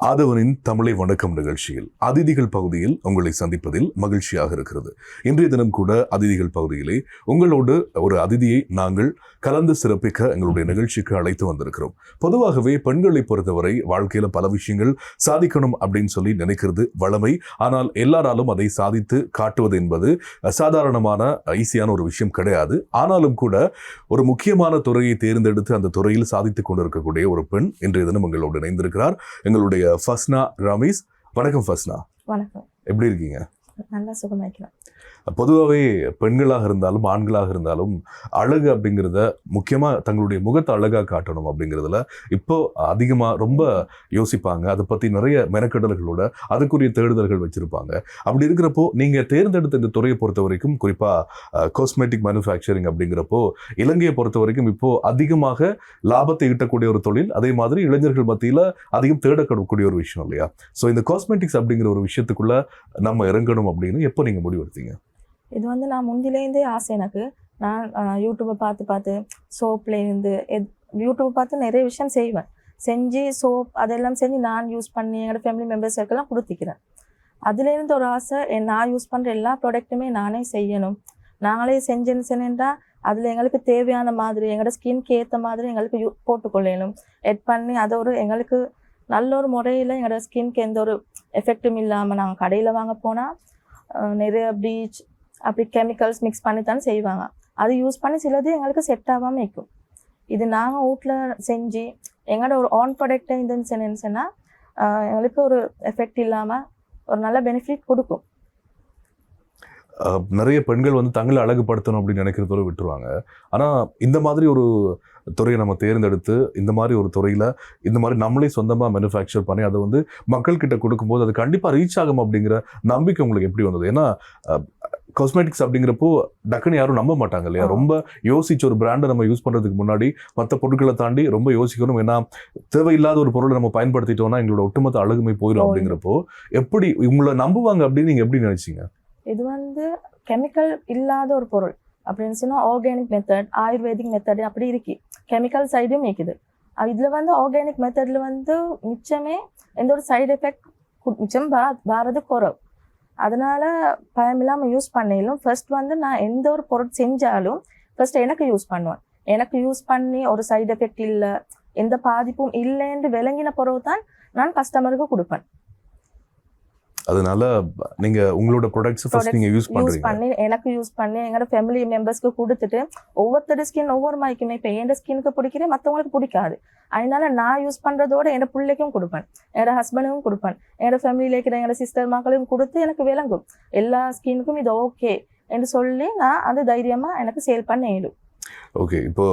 ஆதவனின் தமிழை வணக்கம் நிகழ்ச்சியில் அதிதிகள் பகுதியில் உங்களை சந்திப்பதில் மகிழ்ச்சியாக இருக்கிறது. இன்றைய தினம் கூட அதிதிகள் பகுதியிலே உங்களோடு ஒரு அதிதியை நாங்கள் கலந்து சிறப்பிக்க எங்களுடைய நிகழ்ச்சிக்கு அழைத்து வந்திருக்கிறோம். பொதுவாகவே பெண்களை பொறுத்தவரை வாழ்க்கையில பல விஷயங்கள் சாதிக்கணும் அப்படின்னு சொல்லி நினைக்கிறது வளமை. ஆனால் எல்லாராலும் அதை சாதித்து காட்டுவது என்பது சாதாரணமான ஈஸியான ஒரு விஷயம் கிடையாது. ஆனாலும் கூட ஒரு முக்கியமான துறையை தேர்ந்தெடுத்து அந்த துறையில் சாதித்துக் கொண்டிருக்கக்கூடிய ஒரு பெண் இன்றைய தினம் எங்களோடு இணைந்திருக்கிறார். எங்களுடைய ஃபஸ்னா ரமீஸ். வணக்கம் ஃபஸ்னா. வணக்கம். எப்படி இருக்கீங்க? நல்லா சுகமாக்கலாம். பொதுவாகவே பெண்களாக இருந்தாலும் ஆண்களாக இருந்தாலும் அழகு அப்படிங்கிறத முக்கியமாக தங்களுடைய முகத்தை அழகாக காட்டணும் அப்படிங்கிறதுல இப்போ அதிகமாக ரொம்ப யோசிப்பாங்க. அதை பற்றி நிறைய மெனக்கெடல்களோட அதுக்குரிய தேடுதல்கள் வச்சுருப்பாங்க. அப்படி இருக்கிறப்போ நீங்கள் தேர்ந்தெடுத்த இந்த துறையை பொறுத்த வரைக்கும் குறிப்பாக காஸ்மெட்டிக் மேனுஃபேக்சரிங் அப்படிங்கிறப்போ இலங்கையை பொறுத்த வரைக்கும் இப்போது அதிகமாக லாபத்தை ஈட்டக்கூடிய ஒரு தொழில், அதே மாதிரி இளைஞர்கள் மத்தியில் அதிகம் தேடக்கூடிய ஒரு விஷயம் இல்லையா? ஸோ இந்த காஸ்மெட்டிக்ஸ் அப்படிங்கிற ஒரு விஷயத்துக்குள்ள நம்ம இறங்கணும் அப்படின்னு எப்போ நீங்கள் முடிவெடுத்தீங்க? இது நான் முந்திலேருந்தே ஆசை எனக்கு. நான் யூடியூப்பை பார்த்து சோப்லேருந்து யூடியூப் பார்த்து நிறைய விஷயம் செய்வேன். செஞ்சு சோப் அதெல்லாம் செஞ்சு நான் யூஸ் பண்ணி என்னோடய ஃபேமிலி மெம்பர்ஸுக்கெல்லாம் கொடுத்துக்கிறேன். அதுலேருந்து ஒரு ஆசை, நான் யூஸ் பண்ணுற எல்லா ப்ராடக்ட்டுமே நானே செய்யணும். நாங்களே செஞ்சேன்னா அதில் எங்களுக்கு தேவையான மாதிரி எங்களோட ஸ்கின்க்கு ஏற்ற மாதிரி எங்களுக்கு போட்டுக்கொள்ளணும். எட் பண்ணி அதை ஒரு எங்களுக்கு நல்ல ஒரு முறையில் எங்களோட ஸ்கின்க்கு எந்த ஒரு எஃபெக்டும் இல்லாமல் நாங்கள் கடையில் வாங்க போனால் நிறைய ப்ளீச் அப்படி கெமிக்கல்ஸ் மிக்ஸ் பண்ணி தான் செய்வாங்க. அது யூஸ் பண்ணி சிலது எங்களுக்கு செட் ஆகாமல் இருக்கும். இது நாங்கள் வீட்டில் செஞ்சு எங்களோட ஒரு ஆன் ப்ராடக்டை இருந்துச்சுன்னா எங்களுக்கு ஒரு எஃபெக்ட் இல்லாமல் ஒரு நல்ல பெனிஃபிட் கொடுக்கும். நிறைய பெண்கள் தங்களை அழகுபடுத்தணும் அப்படின்னு நினைக்கிறதோட விட்டுருவாங்க. ஆனால் இந்த மாதிரி ஒரு துறையை நம்ம தேர்ந்தெடுத்து இந்த மாதிரி ஒரு துறையில் இந்த மாதிரி நம்மளே சொந்தமாக மேனுஃபேக்சர் பண்ணி அதை மக்கள்கிட்ட கொடுக்கும்போது அது கண்டிப்பாக ரீச் ஆகும் அப்படிங்கிற நம்பிக்கை உங்களுக்கு எப்படி வந்தது? ஏன்னா காஸ்மெட்டிக்ஸ் அப்படிங்கிறப்போ டக்குன்னு யாரும் நம்ப மாட்டாங்க இல்லையா? ரொம்ப யோசிச்சு ஒரு பிராண்டை நம்ம யூஸ் பண்ணுறதுக்கு முன்னாடி மற்ற பொருட்களை தாண்டி ரொம்ப யோசிக்கணும். ஏன்னா தேவையில்லாத ஒரு பொருளை நம்ம பயன்படுத்திட்டோம்னா எங்களோட ஒட்டுமொத்த அழகுமை போயிடும். அப்படிங்கிறப்போ எப்படி உங்களை நம்புவாங்க அப்படின்னு நீங்கள் எப்படி நினைச்சீங்க? இது கெமிக்கல் இல்லாத ஒரு பொருள் அப்படின்னு சொன்னால் ஆர்கானிக் மெத்தட், ஆயுர்வேதிக் மெத்தட் அப்படி இருக்கு. கெமிக்கல் சைடும் இருக்குது. இதில் ஆர்கானிக் மெத்தடில் மிச்சமே எந்த ஒரு சைடு எஃபெக்ட் மிச்சம் வர்றது குறவு. அதனால் பயமில்லாமல் யூஸ் பண்ணிடலும். ஃபர்ஸ்ட் நான் எந்த ஒரு பொருள் செஞ்சாலும் ஃபர்ஸ்ட் எனக்கு யூஸ் பண்ணுவேன். எனக்கு யூஸ் பண்ணி ஒரு சைடு எஃபெக்ட் இல்லை, எந்த பாதிப்பும் இல்லைன்னு விளங்கின பிறகு தான் நான் கஸ்டமருக்கு கொடுப்பேன். அதனால நீங்க உங்களோட ப்ராடக்ட்ஸ் ஃபர்ஸ்ட் நீங்க யூஸ் பண்ணி எனக்கு யூஸ் பண்ணி எங்களோட ஃபேமிலி மெம்பர்ஸ்க்கு கொடுத்துட்டு ஒவ்வொருத்தர் ஸ்கின் ஒவ்வொரு மாதிரிக்குமே இப்போ என் ஸ்கின்னுக்கு பிடிக்கிறேன், மற்றவங்களுக்கு பிடிக்காது. அதனால நான் யூஸ் பண்றதோட என்னோட பிள்ளைக்கும் கொடுப்பேன், என்னோட ஹஸ்பண்டுக்கும் கொடுப்பேன், என்னோட ஃபேமிலியில இருக்கிற என்னோட சிஸ்டர் மக்களுக்கும் கொடுத்து எனக்கு விளங்கும் எல்லா ஸ்கின்னுக்கும் இது ஓகே என்று சொல்லி நான் அது தைரியமா எனக்கு சேல் பண்ணிடும். ஓகே. இப்போ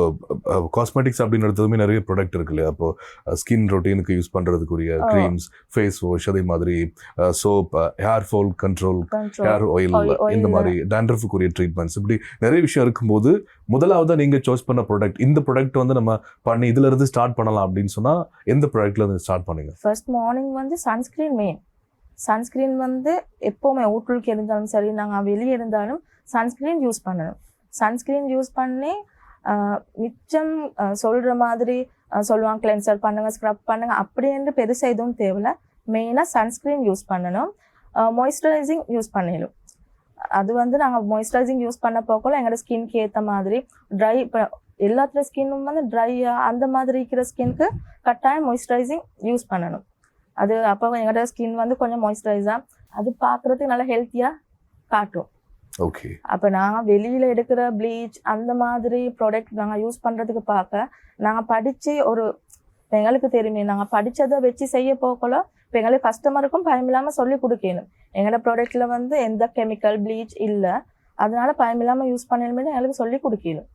காஸ்மெட்டிக்ஸ் அப்படின்றதுமே நிறைய ப்ராடக்ட் இருக்கு இல்லையா? அப்போ ஸ்கின் ரொட்டீனுக்கு யூஸ் பண்ணுறதுக்குரிய க்ரீம்ஸ், ஃபேஸ் வாஷ், அதே மாதிரி soap, hair fall control, hair oil, இந்த மாதிரி டேண்ட்ரஃபுக்குரிய ட்ரீட்மெண்ட்ஸ், இப்படி நிறைய விஷயம் இருக்கும்போது முதலாவது நீங்கள் சூஸ் பண்ண ப்ராடக்ட் இந்த ப்ராடக்ட் நம்ம பண்ணி இதுல இருந்து ஸ்டார்ட் பண்ணலாம் அப்படின்னு சொன்னால் எந்த ப்ராடக்ட்ல இருந்து ஸ்டார்ட் பண்ணுங்க? First morning sunscreen main. Sunscreen எப்போவுமே வீட்டுக்கு இருந்தாலும் சரி, நாங்கள் வெளியே இருந்தாலும் சன்ஸ்கிரீன் யூஸ் பண்ணணும். சன்ஸ்கிரீன் யூஸ் பண்ணி மிச்சம் சொல்கிற மாதிரி சொல்லுவாங்க கிளென்சர் பண்ணுங்க, ஸ்க்ரப் பண்ணுங்க அப்படின்னு பெருசாக எதுவும் தேவையில்ல. மெயினாக சன்ஸ்கிரீன் யூஸ் பண்ணணும். மாய்ஸ்சரைசிங் யூஸ் பண்ணிடும். அது நாங்கள் மாய்ஸ்சரைசிங் யூஸ் பண்ண போக்குள்ள எங்களோட ஸ்கின்க்கு ஏற்ற மாதிரி ட்ரை எல்லாத்துல ஸ்கின்னும் ட்ரையாக அந்த மாதிரி இருக்கிற ஸ்கின்க்கு கட்டாயம் மாய்ஸ்சரைசிங் யூஸ் பண்ணணும். அது அப்போ எங்களோட ஸ்கின் கொஞ்சம் மாய்ஸ்சரைஸாக அது பார்க்குறதுக்கு நல்லா ஹெல்த்தியாக காட்டும். ஓகே. அப்போ நாங்கள் வெளியில் எடுக்கிற ப்ளீச் அந்த மாதிரி ப்ராடக்ட் நாங்கள் யூஸ் பண்ணுறதுக்கு பார்க்க நாங்கள் படித்து எங்களுக்கு தெரியுமே நாங்கள் படித்ததை வச்சு செய்ய போகல. இப்போ எங்களுக்கு கஸ்டமருக்கும் பயமில்லாமல் சொல்லி கொடுக்கணும். எங்களோட ப்ராடக்டில் எந்த கெமிக்கல் ப்ளீச் இல்லை, அதனால பயமில்லாமல் யூஸ் பண்ணணுமே எங்களுக்கு சொல்லி கொடுக்கணும்.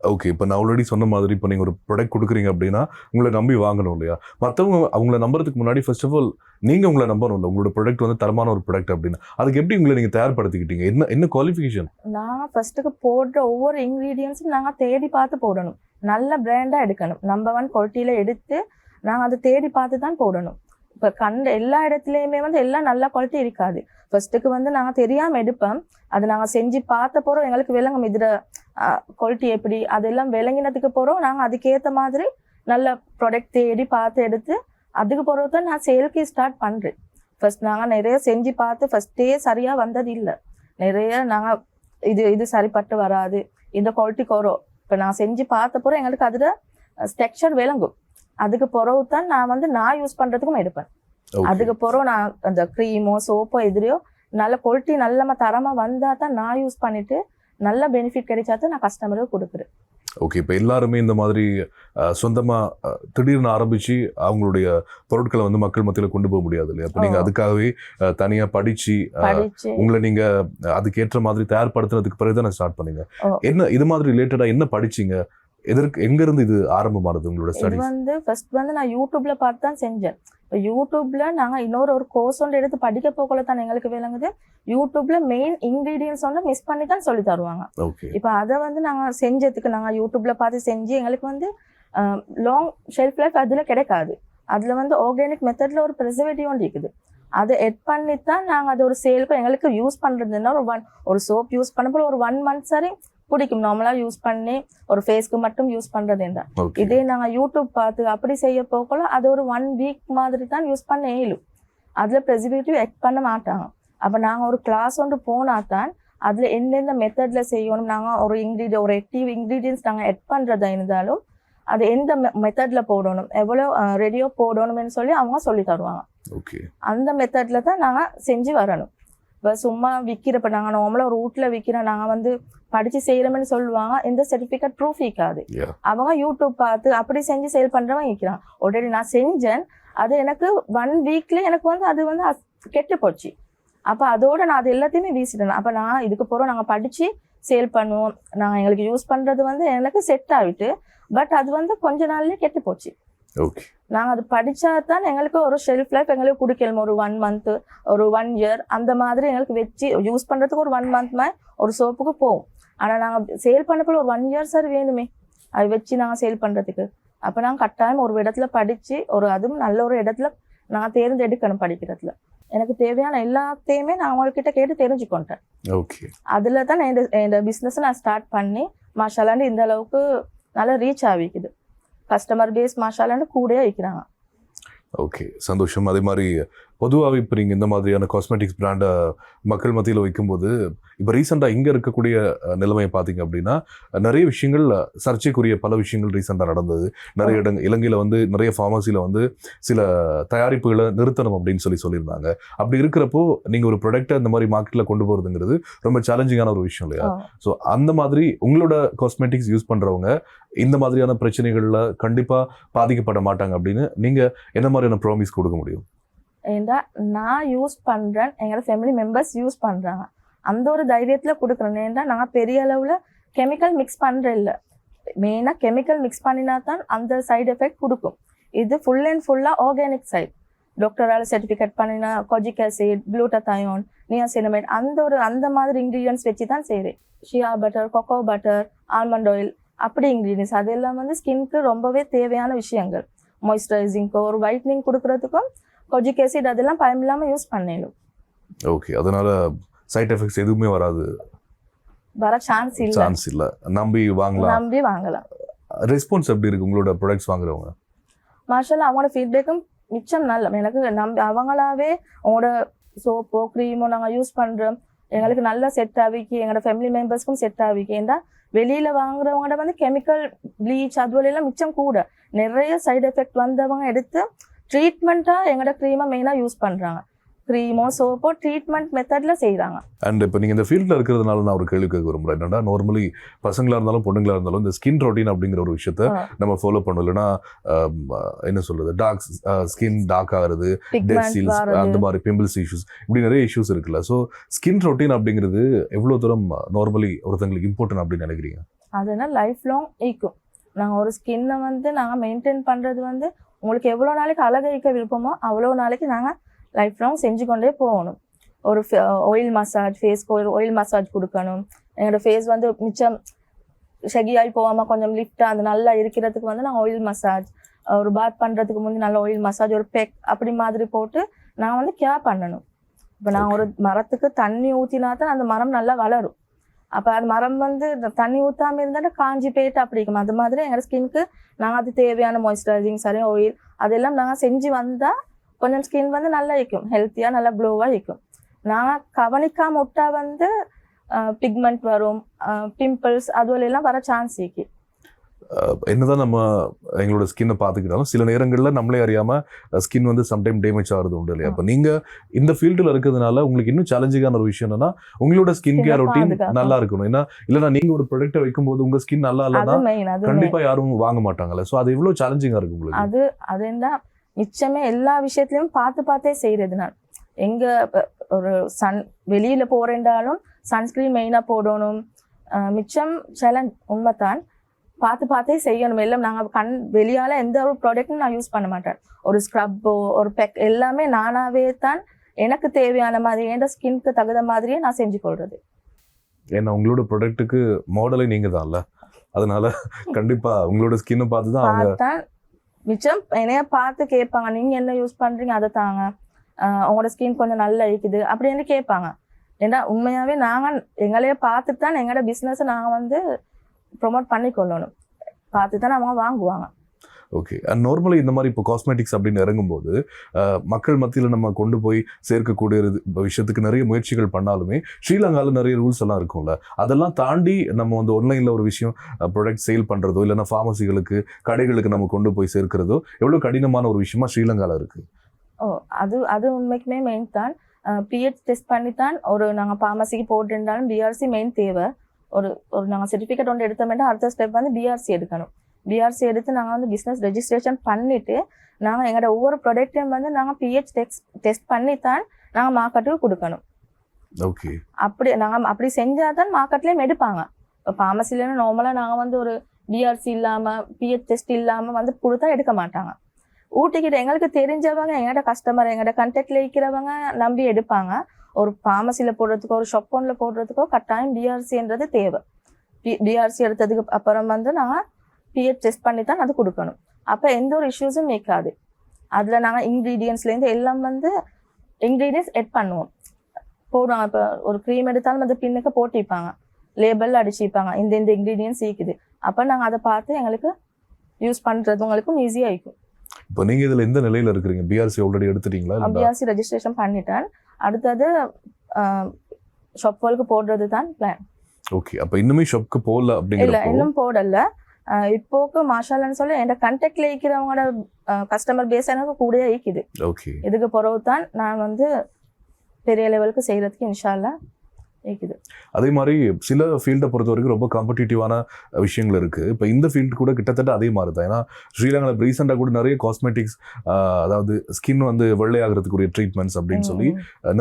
ஓகே. இப்போ நான் ஆல்ரெடி சொன்ன மாதிரி இப்போ நீங்கள் ஒரு ப்ராடக்ட் கொடுக்குறீங்க அப்படின்னா உங்களை நம்பி வாங்கணும் இல்லையா? மற்றவங்க அவங்கள நம்புறதுக்கு முன்னாடி ஃபர்ஸ்ட் ஆஃப் ஆல் நீங்கள் உங்களை நம்பணும் இல்லை? உங்களோட ப்ராடக்ட் தரமான ஒரு ப்ராடக்ட் அப்படின்னா அதுக்கு எப்படி உங்களை நீங்கள் தயார்படுத்திக்கிட்டீங்க? என்ன குவாலிஃபிகேஷன்? நாங்கள் ஃபர்ஸ்ட்டுக்கு போடுற ஒவ்வொரு இன்க்ரீடியன்ஸும் நாங்கள் தேடி பார்த்து போடணும். நல்ல பிராண்டாக எடுக்கணும். நம்பர் 1 குவாலிட்டியில் எடுத்து நாங்கள் அதை தேடி பார்த்து தான் போடணும். இப்போ எல்லா இடத்துலையுமே எல்லாம் நல்ல குவாலிட்டி இருக்காது. ஃபர்ஸ்ட்டுக்கு நாங்கள் தெரியாமல் எடுப்போம். அது நாங்கள் செஞ்சு பார்த்த போகிறோம் எங்களுக்கு விளங்கும் இதில் குவாலிட்டி எப்படி அதெல்லாம் விளங்கினதுக்கு போகிறோம். நாங்கள் அதுக்கேற்ற மாதிரி நல்ல ப்ராடக்ட் தேடி பார்த்து எடுத்து அதுக்கு பிறகு தான் நான் சேலுக்கு ஸ்டார்ட் பண்ணுறேன். ஃபர்ஸ்ட் நாங்கள் நிறைய செஞ்சு பார்த்து ஃபர்ஸ்டே சரியாக வந்தது இல்லை. நிறைய நாங்கள் இது சரிப்பட்டு வராது, இந்த குவாலிட்டி குறோம். இப்போ நான் செஞ்சு பார்த்த பிறகு எங்களுக்கு அதில் ஸ்ட்ரக்சர் விளங்கும். அதுக்கு பிறகு தான் நான் யூஸ் பண்ணுறதுக்கும் எடுப்பேன். அதுக்கு பிறகு நான் அந்த க்ரீமோ சோப்போ எதிரியோ நல்ல குவாலிட்டி நல்ல தரமாக வந்தால் தான் நான் யூஸ் பண்ணிவிட்டு நல்ல பெனிஃபிட் கிடைச்சா தான் நான் கஸ்டமருக்கு கொடுக்குறேன். ஓகே, இப்போ எல்லாருமே இந்த மாதிரி சொந்தமாக திடீர்னு ஆரம்பித்து அவங்களுடைய பொருட்களை மக்கள் மத்தியில் கொண்டு போக முடியாது இல்லையா? அப்போ நீங்கள் அதுக்காகவே தனியாக படித்து உங்களை நீங்கள் அதுக்கேற்ற மாதிரி தயார்படுத்துறதுக்கு பிறகு தான் ஸ்டார்ட் பண்ணீங்க. என்ன இது மாதிரி ரிலேட்டடாக என்ன படிச்சிங்க? எங்கேருந்து இது ஆரம்பமானது உங்களோட ஸ்டடி? ஃபர்ஸ்ட் நான் யூடியூப்ல பார்த்து தான் செஞ்சேன். இப்போ யூடியூப்ல நாங்கள் இன்னொரு கோர்ஸ் ஒன்று எடுத்து படிக்க போகல தான் எங்களுக்கு விளங்குது. யூடியூப்ல மெயின் இன்கிரீடியன்ஸ் மிஸ் பண்ணி தான் சொல்லி தருவாங்க. இப்போ அதை நாங்கள் செஞ்சதுக்கு நாங்கள் யூடியூப்ல பார்த்து செஞ்சு எங்களுக்கு லாங் ஷெல்ஃப் லைஃப் அதில் கிடைக்காது. அதில் ஆர்கானிக் மெத்தட்ல ஒரு ப்ரிசர்வேட்டிவ் ஒன்று இருக்குது. அதை எட் பண்ணி தான் நாங்கள் அது ஒரு சேலுக்கும் எங்களுக்கு யூஸ் பண்ணுறதுன்னா ஒரு சோப் யூஸ் பண்ணப்போ ஒரு 1 month சரி பிடிக்கும். நார்மலாக யூஸ் பண்ணி ஒரு ஃபேஸ்க்கு மட்டும் யூஸ் பண்ணுறது என்ன. இதே நாங்கள் யூடியூப் பார்த்து அப்படி செய்ய போகல அது ஒரு 1 week மாதிரி தான் யூஸ் பண்ண இயலும். அதில் ப்ரிசர்வேட்டிவ் எட் பண்ண மாட்டாங்க. அப்போ நாங்கள் ஒரு கிளாஸ் ஒன்று போனால் தான் அதில் எந்தெந்த மெத்தடில் செய்யணும், நாங்கள் ஒரு ஆக்டிவ் இன்க்ரீடியன்ஸ் நாங்கள் எட் பண்ணுறதா இருந்தாலும் அது எந்த மெத்தடில் போடணும், எவ்வளோ ரெடியோ போடணும்னு சொல்லி அவங்க சொல்லி தருவாங்க. அந்த மெத்தடில் தான் நாங்கள் செஞ்சு வரணும். இப்போ சும்மா விற்கிறப்ப நாங்கள் நார்மலாக ஒரு வீட்டில் விற்கிறோம், நாங்கள் படித்து செய்கிறோம்னு சொல்லுவாங்க, எந்த சர்டிஃபிகேட் ப்ரூஃப் இருக்காது. அவங்க யூடியூப் பார்த்து அப்படி செஞ்சு சேல் பண்ணுறவங்க விற்கிறான். ஆல்ரெடி நான் செஞ்சேன், அது எனக்கு 1 weekல எனக்கு அது கெட்டு போச்சு. அப்போ அதோட நான் அது எல்லாத்தையுமே வீசிட்டேன். அப்போ நான் இதுக்கு போகிறோம் நாங்கள் படித்து சேல் பண்ணுவோம், நாங்கள் எங்களுக்கு யூஸ் பண்ணுறது எனக்கு செட் ஆகிட்டு, பட் அது கொஞ்ச நாள்லேயே கெட்டு போச்சு. நாங்கள் அது படித்தா தான் எங்களுக்கு ஒரு ஷெல்ஃப் லைஃப் எங்களுக்கு கொடுக்கணும். ஒரு 1 month ஒரு 1 year அந்த மாதிரி எங்களுக்கு வச்சு யூஸ் பண்ணுறதுக்கு ஒரு 1 month மாதிரி ஒரு சோப்புக்கு போகும். ஆனால் நாங்கள் சேல் பண்ணக்குள்ள ஒரு 1 year சார் வேணுமே அது வச்சு நாங்கள் சேல் பண்ணுறதுக்கு. அப்போ நாங்கள் கட்டாயம் ஒரு இடத்துல படித்து அதுவும் நல்ல ஒரு இடத்துல நான் தேர்ந்தெடுக்கணும். படிக்கிறதுல எனக்கு தேவையான எல்லாத்தையுமே நான் அவங்கக்கிட்ட கேட்டு தெரிஞ்சுக்கொண்டேன். அதில் தான் இந்த பிஸ்னஸை நான் ஸ்டார்ட் பண்ணி மாஷாலாண்டு இந்த அளவுக்கு நல்லா ரீச் ஆகிக்குது. கஸ்டமர் பேஸ் மாஷாலாண்டு கூடயே வைக்கிறாங்க. ஓகே, சந்தோஷம். அதே மாதிரி பொதுவாகவே இப்போ நீங்கள் இந்த மாதிரியான காஸ்மெட்டிக்ஸ் பிராண்டை மக்கள் மத்தியில் வைக்கும்போது இப்போ ரீசெண்டாக இங்கே இருக்கக்கூடிய நிலைமையை பார்த்தீங்க அப்படின்னா நிறைய விஷயங்கள் சர்ச்சைக்குரிய பல விஷயங்கள் ரீசெண்டாக நடந்தது. நிறைய இலங்கையில் நிறைய ஃபார்மசியில் சில தயாரிப்புகளை நிறுத்தணும் அப்படின்னு சொல்லியிருந்தாங்க. அப்படி இருக்கிறப்போ நீங்கள் ஒரு ப்ராடக்டை இந்த மாதிரி மார்க்கெட்டில் கொண்டு போகிறதுங்கிறது ரொம்ப சேலஞ்சிங்கான ஒரு விஷயம் இல்லையா? ஸோ அந்த மாதிரி உங்களோட காஸ்மெட்டிக்ஸ் யூஸ் பண்ணுறவங்க இந்த மாதிரியான பிரச்சனைகளில் கண்டிப்பாக பாதிக்கப்பட மாட்டாங்க அப்படின்னு நீங்கள் என்ன மாதிரியான ப்ராமிஸ் கொடுக்க முடியும்? ஏண்டா நான் யூஸ் பண்ணுறேன், எங்களோட ஃபேமிலி மெம்பர்ஸ் யூஸ் பண்ணுறாங்க, அந்த ஒரு தைரியத்தில் கொடுக்குறேன். ஏண்டா நான் பெரிய அளவில் கெமிக்கல் மிக்ஸ் பண்ணுறேன் இல்லை. மெயினாக கெமிக்கல் மிக்ஸ் பண்ணினா தான் அந்த சைடு எஃபெக்ட் கொடுக்கும். இது ஃபுல் அண்ட் ஃபுல்லாக ஆர்கானிக் சைட், டாக்டரால் சர்டிஃபிகேட் பண்ணினா கொஜிக் ஆசிட், குளூட்டதாயோன், நியாசினமேட் அந்த மாதிரி இன்க்ரீடியன்ஸ் வச்சு தான் செய்கிறேன். ஷியா butter, kho kho butter, almond oil அப்படி இன்க்ரீடியன்ஸ் அதெல்லாம் ஸ்கின்க்கு ரொம்பவே தேவையான விஷயங்கள். மாய்ஸ்சரைசிங்க்கோ ஒரு ஒயிட்னிங் கொடுக்குறதுக்கும் கொஜிக் ஆசிட் அதெல்லாம் பயம் இல்லாமல் யூஸ் பண்ணிடும். ஓகே, அதனால சைட் எஃபெக்ட்ஸ் எதுவுமே வர சான்ஸ் இல்லை. நம்பி வாங்கலாம். ரெஸ்பான்ஸ் எப்படி இருக்கு உங்களோட ப்ராடக்ட்ஸ் வாங்குறவங்க? மாஷால்லா அவங்களோட ஃபீட்பேக்கும் மிச்சம் நல்ல. எனக்கு அவங்களாவே உங்களோட சோப்போ க்ரீமோ நாங்கள் யூஸ் பண்ணுறோம், எங்களுக்கு நல்லா செட் ஆகிக்கு, எங்களோட ஃபேமிலி மெம்பர்ஸ்க்கும் செட் ஆகிக்கு. ஏன்னா வெளியில் வாங்குறவங்கள்ட கெமிக்கல் ப்ளீச் அதுவெல்லாம் மிச்சம் கூட நிறைய சைடு எஃபெக்ட் வந்தவங்க எடுத்து ட்ரீட்மெண்ட்டாக எங்களோட க்ரீமை மெயினாக யூஸ் பண்ணுறாங்க. க்ரீமோ சோப்போ ட்ரீட்மெண்ட் மெத்தடில் செய்கிறாங்க. அண்ட் இப்போ நீங்கள் இந்த ஃபீல்டில் இருக்கிறதுனால நான் ஒரு கேள்வி கேட்க விரும்புகிறேன். என்னன்னா நார்மலி பசங்களாக இருந்தாலும் பொண்ணுங்களாக இருந்தாலும் இந்த ஸ்கின் ரொட்டீன் அப்படிங்கிற ஒரு விஷயத்த நம்ம ஃபாலோ பண்ணோம். இல்லைன்னா என்ன சொல்கிறது, ஸ்கின் டார்க் ஆகிறது, டெட் சீல்ஸ், அந்த மாதிரி பிம்பிள்ஸ் இஷ்யூஸ், இப்படி நிறைய இஷ்யூஸ் இருக்குல்ல. ஸோ ஸ்கின் ரொட்டீன் அப்படிங்கிறது எவ்வளோ தூரம் நார்மலி ஒருத்தங்களுக்கு இம்பார்ட்டன்ட் அப்படின்னு நினைக்கிறீங்க? அதனால் லைஃப் லாங் ஈக்கும். நாங்கள் ஒரு ஸ்கின்னை நாங்கள் மெயின்டைன் பண்ணுறது உங்களுக்கு எவ்வளோ நாளைக்கு அழகழிக்க விருப்பமோ அவ்வளோ நாளைக்கு நாங்கள் லைஃப் லாங் செஞ்சு கொண்டே போகணும். ஒரு ஆயில் மசாஜ், ஃபேஸ்க்கு ஒரு ஆயில் மசாஜ் கொடுக்கணும். எங்களோட ஃபேஸ் மிச்சம் ஷகியாகி போகாமல் கொஞ்சம் லிஃப்டாக அது நல்லா இருக்கிறதுக்கு நாங்கள் ஆயில் மசாஜ், ஒரு பாத் பண்ணுறதுக்கு முந்தி நல்ல ஆயில் மசாஜ், ஒரு பெக் அப்படி மாதிரி போட்டு நான் கேர் பண்ணணும். இப்போ நான் ஒரு மரத்துக்கு தண்ணி ஊற்றினா தான் அந்த மரம் நல்லா வளரும். அப்போ அது மரம் தண்ணி ஊற்றாமல் இருந்தாலும் காஞ்சி போயிட்டு அப்படி இருக்கும். அது மாதிரி எங்களோட ஸ்கின்க்கு நாங்கள் அது தேவையான மாய்ஸ்சரைசிங் சரி ஆயில் அதெல்லாம் நாங்கள் செஞ்சு வந்தால் கொஞ்சம் ஸ்கின் வந்து நல்லா இருக்கும், ஹெல்த்தியாக நல்லா க்ளோவாக இருக்கும். நான் கவனிக்காம விட்டா வந்து பிக்மெண்ட் வரும், பிம்பிள்ஸ் அதுவெல்லாம் வர சான்ஸ் இருக்கு. என்னதான் நம்ம எங்களோட ஸ்கின்னை பார்த்துக்கிட்டாலும் சில நேரங்களில் நம்மளே அறியாமல் ஸ்கின் வந்து சம்டைம் டேமேஜ் ஆகிறது உண்டு இல்லையா? அப்போ நீங்கள் இந்த ஃபீல்டில் இருக்கிறதுனால உங்களுக்கு இன்னும் சேலஞ்சிங்கான ஒரு விஷயம் என்னன்னா உங்களோட ஸ்கின் கேர் ரொட்டீன் நல்லா இருக்கணும். ஏன்னா இல்லைனா நீங்கள் ஒரு ப்ராடக்ட்டை வைக்கும்போது உங்கள் ஸ்கின் நல்லா இல்லைன்னா கண்டிப்பாக யாரும் வாங்க மாட்டாங்கல்ல. ஸோ அது எவ்வளோ சேலஞ்சிங்காக இருக்கு உங்களுக்கு? அது என்ன மிச்சமே எல்லா விஷயத்துலையும் பார்த்தே செய்கிறது. நான் எங்கே ஒரு வெளியில் போகிறேன்டாலும் சன்ஸ்கிரீன் மெயினாக போடணும். மிச்சம் சேலஞ்ச் உண்மைத்தான், பார்த்தே செய்யணும். எல்லாம் நாங்கள் வெளியால் எந்த ஒரு ப்ராடக்ட்டும் நான் யூஸ் பண்ண மாட்டேன். ஒரு ஸ்க்ரப்போ ஒரு பெக் எல்லாமே நானாகவே தான் எனக்கு தேவையான மாதிரி என் ஸ்கின்க்கு தகுந்த மாதிரியே நான் செஞ்சு கொள்வது. ஏன்னா உங்களோட ப்ராடக்ட்டுக்கு மாடலே நீங்கள் தான்ல, அதனால கண்டிப்பாக உங்களோட ஸ்கின்னை பார்த்து தான் அவங்க மிச்சம் என்னைய பார்த்து கேட்பாங்க, நீங்கள் என்ன யூஸ் பண்ணுறீங்க அதை தாங்க, உங்களோட ஸ்கின் கொஞ்சம் நல்லா இருக்குது அப்படின்னு கேட்பாங்க. ஏன்னா உண்மையாகவே நாங்கள் எங்களையே பார்த்துட்டு தான் எங்களோட பிஸ்னஸை நாங்கள் வந்து ப்ரொமோட் பண்ணிக்கொள்ளணும், பார்த்து தான் அவங்க வாங்குவாங்க. ஓகே. அண்ட் நார்மலி இந்த மாதிரி இப்போ காஸ்மெட்டிக்ஸ் அப்படின்னு இறங்கும்போது மக்கள் மத்தியில் நம்ம கொண்டு போய் சேர்க்கக்கூடிய விஷயத்துக்கு நிறைய முயற்சிகள் பண்ணாலுமே ஸ்ரீலங்காவில் நிறைய ரூல்ஸ் எல்லாம் இருக்கும்ல, அதெல்லாம் தாண்டி நம்ம வந்து ஆன்லைனில் ஒரு விஷயம் ப்ராடக்ட் சேல் பண்ணுறதோ இல்லைன்னா ஃபார்மசிகளுக்கு கடைகளுக்கு நம்ம கொண்டு போய் சேர்க்கிறதோ எவ்வளோ கடினமான ஒரு விஷயமா ஸ்ரீலங்காவில் இருக்குது? அது உண்மைக்குமே மெயின் தான். பிஹெச் டெஸ்ட் பண்ணித்தான் ஒரு நாங்கள் ஃபார்மசிக்கு போட்டுருந்தாலும் பிஆர்சி மெயின் தேவை. ஒரு நாங்கள் சர்டிஃபிகேட் ஒன்று எடுத்தோம்னா அடுத்த ஸ்டெப் வந்து பிஆர்சி எடுக்கணும். பிஆர்சி எடுத்து நாங்கள் வந்து பிஸ்னஸ் ரெஜிஸ்ட்ரேஷன் பண்ணிவிட்டு நாங்கள் எங்களோட ஒவ்வொரு ப்ராடக்ட்டையும் வந்து நாங்கள் பிஹெச் டெஸ்ட் பண்ணித்தான் நாங்கள் மார்க்கெட்டுக்கு கொடுக்கணும். ஓகே. அப்படி செஞ்சால் தான் மார்க்கெட்லேயும் எடுப்பாங்க. இப்போ ஃபார்மசிலேருந்து நார்மலாக நாங்கள் வந்து ஒரு பிஆர்சி இல்லாமல் பிஹெச் டெஸ்ட் இல்லாமல் வந்து கொடுத்தா எடுக்க மாட்டாங்க. ஊட்டிக்கிட்ட எங்களுக்கு தெரிஞ்சவங்க எங்களோட கஸ்டமர் எங்களோட கண்டெக்டில் இருக்கிறவங்க நம்பி எடுப்பாங்க. ஒரு ஃபார்மசியில் போடுறதுக்கோ ஒரு ஷாப்போனில் போடுறதுக்கோ கட்டாயம் பிஆர்சின்றது தேவை. பிஆர்சி எடுத்ததுக்கு அப்புறம் வந்து நாங்கள் பிஹெச் டெஸ்ட் பண்ணி தான் அது கொடுக்கணும். அப்போ எந்த ஒரு இஷ்யூஸும் இருக்காது. அதில் நாங்கள் இன்க்ரீடியன்ஸ்லேருந்து எல்லாம் வந்து இன்க்ரீடியன்ஸ் எட் பண்ணுவோம், போடுவாங்க. இப்போ ஒரு க்ரீம் எடுத்தாலும் அந்த பின்னுக்கு போட்டிப்பாங்க, லேபிள் அடிச்சுப்பாங்க, இந்த இன்க்ரீடியன்ஸ் இருக்குது. அப்போ நாங்கள் அதை பார்த்து எங்களுக்கு யூஸ் பண்ணுறது உங்களுக்கும் ஈஸியாக இருக்கும். இப்போ நீங்கள் இதில் எந்த நிலையில் இருக்கிறீங்க? பிஆர்சி ஆல்ரெடி எடுத்துட்டீங்களா? பிஆர்சி ரெஜிஸ்ட்ரேஷன் பண்ணிட்டேன். அடுத்தது ஷாப்புக்கு போடுறது தான் பிளான். ஓகே. அப்போ இன்னுமே ஷாப்புக்கு போகல அப்படிங்கிற? இல்லை, இன்னும் போடல. இப்போக்கு மாஷாலன்னு சொல்லி என் கண்டெக்ட்ல இருக்கிறவங்களோட கஸ்டமர் பேஸ் எனக்கு கூட இருக்குது. ஓகே. இதுக்கு பிறகு தான் நான் வந்து பெரிய லெவலுக்கு செய்கிறதுக்கு இன்ஷா அல்லாஹ் இருக்குது. அதே மாதிரி சில ஃபீல்டை பொறுத்த வரைக்கும் ரொம்ப காம்படிட்டிவான விஷயங்கள் இருக்குது. இப்போ இந்த ஃபீல்டு கூட கிட்டத்தட்ட அதே மாதிரி தான். ஏன்னா ஸ்ரீலங்காவில் ரீசெண்டாக கூட நிறைய காஸ்மெட்டிக்ஸ், அதாவது ஸ்கின் வந்து வெள்ளையாகிறதுக்குரிய ட்ரீட்மெண்ட்ஸ் அப்படின்னு சொல்லி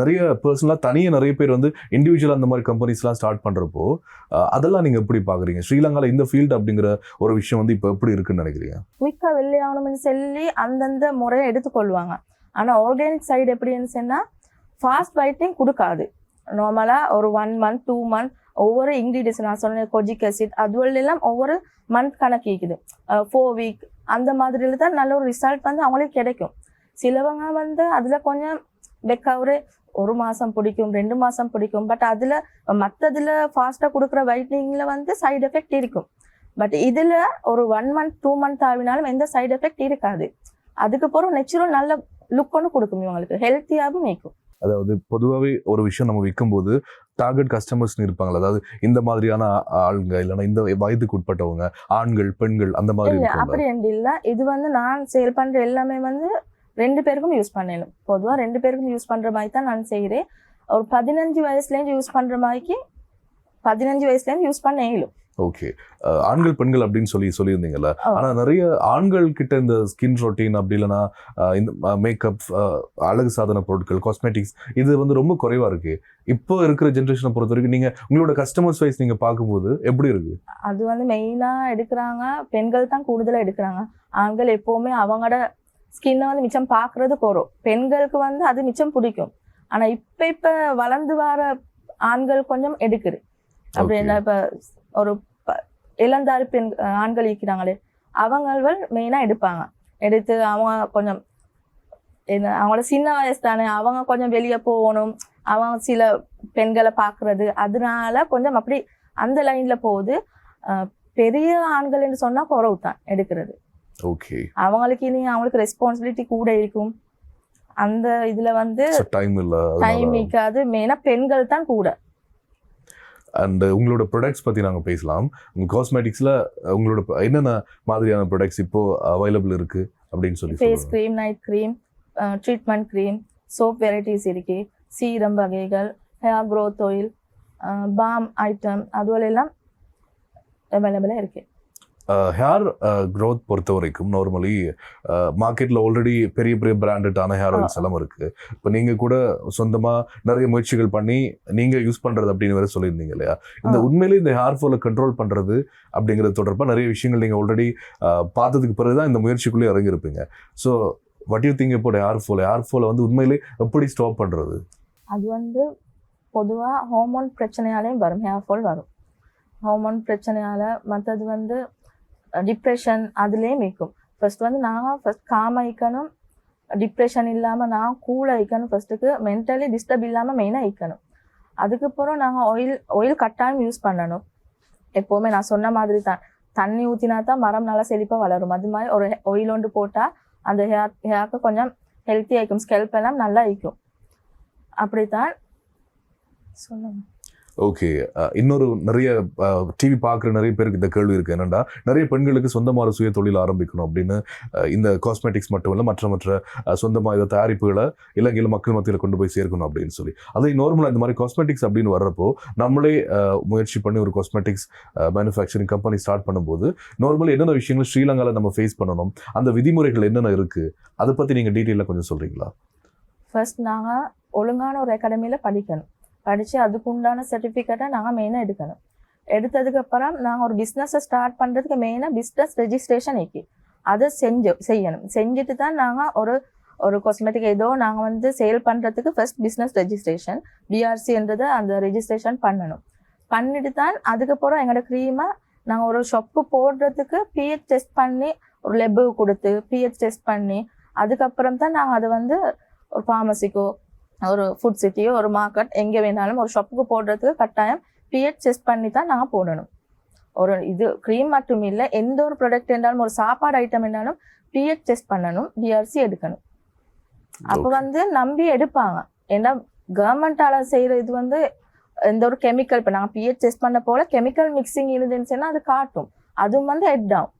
நிறைய பர்சனலாக தனியாக நிறைய பேர் வந்து இண்டிவிஜுவலாக அந்த மாதிரி கம்பெனிஸ்லாம் ஸ்டார்ட் பண்ணுறப்போ அதெல்லாம் நீங்கள் எப்படி பார்க்குறீங்க? ஸ்ரீலங்காவில் இந்த ஃபீல்டு அப்படிங்கிற ஒரு விஷயம் வந்து இப்போ எப்படி இருக்குன்னு நினைக்கிறீங்க? குயிக்காக வெள்ளையாகணும்னு சொல்லி அந்தந்த முறையை எடுத்துக்கொள்வாங்க. ஆனால் ஆர்கானிக் சைடு எப்படின்னு சொன்னால் ஃபாஸ்ட் வைட்டிங் கொடுக்காது. நார்மலாக ஒரு 1 month 2 month ஒவ்வொரு இன்க்ரீடியன்ஸ் நான் சொன்ன கொஜிக் ஆசிட் அதுவெல்லாம் ஒவ்வொரு மந்த் கணக்கு இருக்குது. 4 week அந்த மாதிரில தான் நல்ல ஒரு ரிசல்ட் வந்து அவங்களுக்கு கிடைக்கும். சிலவங்க வந்து அதில் கொஞ்சம் ஒரு மாதம் பிடிக்கும், 2 மாதம் பிடிக்கும். பட் அதில் மற்றதில் ஃபாஸ்ட்டாக கொடுக்குற வைட்னிங்கில் வந்து சைடு எஃபெக்ட் இருக்கும். பட் இதில் ஒரு 1 month 2 month ஆகினாலும் எந்த சைடு எஃபெக்ட் இருக்காது. அதுக்கப்புறம் நேச்சுரல் நல்ல லுக் ஒன்று கொடுக்கும், இவங்களுக்கு ஹெல்த்தியாகவும் இருக்கும். அதாவது பொதுவாகவே ஒரு விஷயம் நம்ம விற்கும்போது டார்கெட் கஸ்டமர்ஸ்னு இருப்பாங்களா? அதாவது இந்த மாதிரியான ஆளுங்க, இல்லைன்னா இந்த வயதுக்கு உட்பட்டவங்க, ஆண்கள் பெண்கள் அந்த மாதிரி? அப்படி இல்லை. இது வந்து நான் சேல் பண்ணுற எல்லாமே வந்து 2 பேருக்கும் யூஸ் பண்ணணும். பொதுவாக 2 பேருக்கும் யூஸ் பண்ணுற மாதிரி தான் நான் செய்கிறேன். ஒரு 15 வயசுலேருந்து யூஸ் பண்ணுற மாதிரிக்கு 15 வயசுலேருந்து யூஸ் பண்ண இயலும். ஓகே. ஆண்கள் பெண்கள் அப்படின்னு சொல்லியிருந்தீங்கல்ல, ஆனால் நிறைய ஆண்கள் கிட்ட இந்த ஸ்கின் ரொட்டீன் அப்படி இல்லைன்னா இந்த மேக்கப், அழகு சாதன பொருட்கள், காஸ்மெட்டிக்ஸ் இது வந்து ரொம்ப குறைவாக இருக்கு இப்போ இருக்கிற ஜென்ரேஷனை பொறுத்த வரைக்கும். நீங்கள் உங்களோட கஸ்டமர்ஸ் வைஸ் நீங்கள் பார்க்கும்போது எப்படி இருக்கு? அது வந்து மெயினாக எடுக்கிறாங்க பெண்கள் தான் கூடுதலாக எடுக்கிறாங்க. ஆண்கள் எப்போவுமே அவங்களோட ஸ்கின்னை வந்து மிச்சம் பார்க்குறது குறம். பெண்களுக்கு வந்து அது மிச்சம் பிடிக்கும். ஆனால் இப்போ வளர்ந்து வர ஆண்கள் கொஞ்சம் எடுக்குது. அப்படின்னா இப்போ ஒரு இளந்தாறு ஆண்கள் இருக்கிறாங்களே அவங்கள் மெயினாக எடுப்பாங்க. எடுத்து அவங்க கொஞ்சம் அவங்களோட சின்ன வயசு தானே, அவங்க கொஞ்சம் வெளியே போகணும், அவங்க சில பெண்களை பார்க்குறது, அதனால கொஞ்சம் அப்படி அந்த லைனில் போகுது. பெரிய ஆண்கள் என்று சொன்னால் குறவு தான் எடுக்கிறது. ஓகே. அவங்களுக்கு இனி அவங்களுக்கு ரெஸ்பான்சிபிலிட்டி கூட இருக்கும். அந்த இதுல வந்து டைம் இல்ல. டைம் இருக்காது. மெயினா பெண்கள் தான் கூட. அண்ட் உங்களோட ப்ராடக்ட்ஸ் பற்றி நாங்கள் பேசலாம். உங்கள் காஸ்மெட்டிக்ஸில் உங்களோட என்னென்ன மாதிரியான ப்ராடக்ட்ஸ் இப்போ அவைலபிள் இருக்கு அப்படின்னு சொல்லி face cream, night cream, treatment cream, soap varieties இருக்கு, சீரம் வகைகள், hair growth oil, balm item அதுவெல்லாம் எல்லாம் அவைலபிளாக இருக்கு. ஹேர் க்ரோத் பொறுத்த வரைக்கும் நார்மலி மார்க்கெட்டில் ஆல்ரெடி பெரிய பெரிய பிராண்டடான ஹேர் ஆயில்ஸ் எல்லாம் இருக்குது. இப்போ நீங்கள் கூட சொந்தமாக நிறைய முயற்சிகள் பண்ணி நீங்கள் யூஸ் பண்ணுறது அப்படின்னு வேறு சொல்லியிருந்தீங்க இல்லையா? இந்த உண்மையிலே இந்த ஹேர் ஃபாலை கண்ட்ரோல் பண்ணுறது அப்படிங்கிறது தொடர்பாக நிறைய விஷயங்கள் நீங்கள் ஆல்ரெடி பார்த்ததுக்கு பிறகு தான் இந்த முயற்சிக்குள்ளே இறங்கியிருப்பீங்க. ஸோ வாட் யூ திங்க் இப்போ ஹேர் ஃபாலை வந்து உண்மையிலே எப்படி ஸ்டாப் பண்ணுறது? அது வந்து பொதுவாக ஹார்மோன் பிரச்சனையாலேயும் வரும், ஹேர் ஃபால் வரும். ஹார்மோன் பிரச்சனையால், மற்றது வந்து டிப்ரெஷன் அதுலேயும் இருக்கும். ஃபர்ஸ்ட் வந்து நாங்கள் ஃபர்ஸ்ட் காம் ஆயிக்கணும், டிப்ரெஷன் இல்லாமல் நான் கூல் ஆயிக்கணும். ஃபர்ஸ்ட்டுக்கு மென்டலி டிஸ்டர்ப் இல்லாமல் மெயினாக ஆயிக்கணும். அதுக்கப்புறம் நாங்கள் ஆயில் கட்டாயம் யூஸ் பண்ணணும். எப்போவுமே நான் சொன்ன மாதிரி தான், தண்ணி ஊற்றினா தான் மரம் நல்லா செழிப்பாக வளரும். அது மாதிரி ஒரு ஆயில் ஒன்று போட்டால் அந்த ஹேருக்கு கொஞ்சம் ஹெல்த்தி ஆகிக்கும், ஸ்கெல்ப் எல்லாம் நல்லா ஆயிக்கும். அப்படித்தான் சொல்லணும். ஓகே. இன்னொரு நிறைய டிவி பார்க்குற நிறைய பேருக்கு இந்த கேள்வி இருக்குது. என்னென்னா, நிறைய பெண்களுக்கு சொந்தமாக சுய தொழில் ஆரம்பிக்கணும் அப்படின்னு இந்த காஸ்மெட்டிக்ஸ் மட்டும் இல்லை, மற்ற சொந்தமாக இதை தயாரிப்புகளை இலங்கையில் மக்கள் மத்தியில் கொண்டு போய் சேர்க்கணும் அப்படின்னு சொல்லி, அதை நார்மலாக இந்த மாதிரி காஸ்மெட்டிக்ஸ் அப்படின்னு வர்றப்போ நம்மளே முயற்சி பண்ணி ஒரு காஸ்மெட்டிக்ஸ் மேனுஃபேக்சரிங் கம்பெனி ஸ்டார்ட் பண்ணும்போது நார்மலி என்னென்ன விஷயங்கள் ஸ்ரீலங்காவில் நம்ம ஃபேஸ் பண்ணணும், அந்த விதிமுறைகள் என்னென்ன இருக்குது, அதை பற்றி நீங்கள் டீட்டெயிலாக கொஞ்சம் சொல்கிறீங்களா? ஃபர்ஸ்ட் நாங்கள் ஒழுங்கான ஒரு அகாடமியில் படிக்கணும். படித்து அதுக்கு உண்டான சர்டிஃபிகேட்டை நாங்கள் மெயினாக எடுக்கணும். எடுத்ததுக்கப்புறம் நாங்கள் ஒரு பிஸ்னஸை ஸ்டார்ட் பண்ணுறதுக்கு மெயினாக பிஸ்னஸ் ரெஜிஸ்ட்ரேஷன் இருக்கு, அதை செய்யணும். செஞ்சுட்டு தான் நாங்கள் ஒரு காஸ்மெட்டிக் ஏதோ நாங்கள் வந்து சேல் பண்ணுறதுக்கு ஃபர்ஸ்ட் பிஸ்னஸ் ரெஜிஸ்ட்ரேஷன் பிஆர்சின்றது அந்த ரெஜிஸ்ட்ரேஷன் பண்ணணும். பண்ணிட்டு தான் அதுக்கப்புறம் எங்களோட க்ரீமை நாங்கள் ஒரு ஷாப்பு போடுறதுக்கு பிஹெச் டெஸ்ட் பண்ணி, ஒரு லெப்பு கொடுத்து பிஹெச் டெஸ்ட் பண்ணி, அதுக்கப்புறம் தான் நாங்கள் அதை வந்து ஒரு ஃபார்மசிக்கோ ஒரு ஃபுட் சிட்டியோ ஒரு மார்க்கெட் எங்கே வேணாலும் ஒரு ஷாப்புக்கு போடுறதுக்கு கட்டாயம் பிஹெச் டெஸ்ட் பண்ணி தான் நாங்கள் போடணும். ஒரு இது க்ரீம் மட்டும் இல்லை, எந்த ஒரு ப்ராடக்ட் இருந்தாலும் ஒரு சாப்பாடு ஐட்டம் இருந்தாலும் பிஹெச் டெஸ்ட் பண்ணணும், பிஆர்சி எடுக்கணும். அப்போ வந்து நம்பி எடுப்பாங்க. ஏன்னா கவர்மெண்டால செய்கிற இது வந்து எந்த ஒரு கெமிக்கல், இப்போ நாங்கள் பிஹெச் டெஸ்ட் பண்ண போல கெமிக்கல் மிக்சிங் இருந்துச்சுன்னா அது காட்டும், அதுவும் வந்து ஹெட் டவுன்.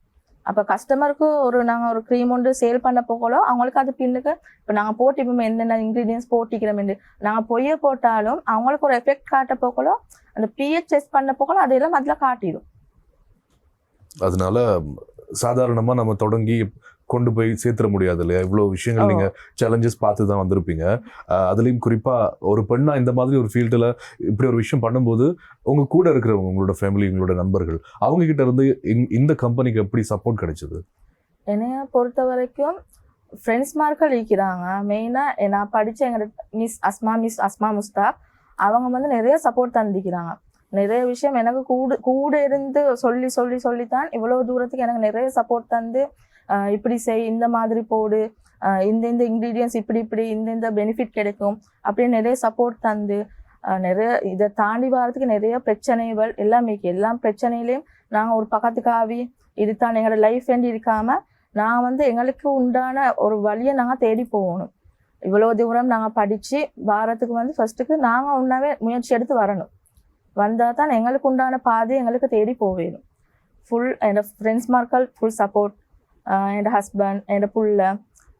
அப்போ கஸ்டமருக்கு நாங்கள் ஒரு க்ரீம் ஒன்று சேல் பண்ண போகலோ அவங்களுக்கு அது பின்னுக்கு இப்போ நாங்கள் போட்டிப்போம் என்னென்ன இன்க்ரீடியன்ஸ் போட்டிக்கிறோம் என்று நாங்கள் பொய்ய போட்டாலும் அவங்களுக்கு ஒரு எஃபெக்ட் காட்ட போகலோ அந்த பிஹெச் டெஸ்ட் பண்ண போகலோ அதெல்லாம் அதில் காட்டிடும். அதனால சாதாரணமாக நம்ம தொடங்கி கொண்டு போய் சேர்த்துட முடியாது இல்லையா? இவ்வளோ விஷயங்கள் நீங்கள் சேலஞ்சஸ் பார்த்து தான் வந்திருப்பீங்க. அதுலேயும் குறிப்பாக ஒரு பெண்ணாக இந்த மாதிரி ஒரு ஃபீல்டில் இப்படி ஒரு விஷயம் பண்ணும்போது உங்கள் கூட இருக்கிறவங்க, உங்களோட ஃபேமிலி, உங்களோட நண்பர்கள், அவங்கக்கிட்ட இருந்து இந்த கம்பெனிக்கு எப்படி சப்போர்ட் கிடைச்சது? என்னைய பொறுத்த வரைக்கும் ஃப்ரெண்ட்ஸ் மார்க்கள் இருக்கிறாங்க. மெயினாக நான் படித்த எங்களோட மிஸ் அஸ்மா முஸ்தாக் அவங்க வந்து நிறைய சப்போர்ட் தந்திக்கிறாங்க. நிறைய விஷயம் எனக்கு கூட இருந்து சொல்லித்தான் இவ்வளோ தூரத்துக்கு எனக்கு நிறைய சப்போர்ட் தந்து, இப்படி செய், இந்த மாதிரி போடு, இந்த இன்க்ரீடியன்ஸ் இப்படி இந்த பெனிஃபிட் கிடைக்கும் அப்படின்னு நிறைய சப்போர்ட் தந்து, நிறைய இதை தாண்டி வரதுக்கு நிறைய பிரச்சனைகள் எல்லாமே எல்லா பிரச்சனையிலையும் நாங்கள் ஒரு பக்கத்துக்காவி இது தான் எங்களோட லைஃப் எண்ட் இருக்காமல் நான் வந்து எங்களுக்கு உண்டான ஒரு வழியை நாங்கள் தேடி போகணும். இவ்வளோ தூரம் நாங்கள் படித்து வாரத்துக்கு வந்து ஃபர்ஸ்ட்டுக்கு நாங்கள் உண்டாவே முயற்சி எடுத்து வரணும். வந்தால் தான் எங்களுக்கு உண்டான பாதை எங்களுக்கு தேடி போவேணும். ஃபுல் என்னோட ஃப்ரெண்ட்ஸ் மார்க்கள் ஃபுல் சப்போர்ட், என்னோட ஹஸ்பண்ட், என்னோட புள்ள,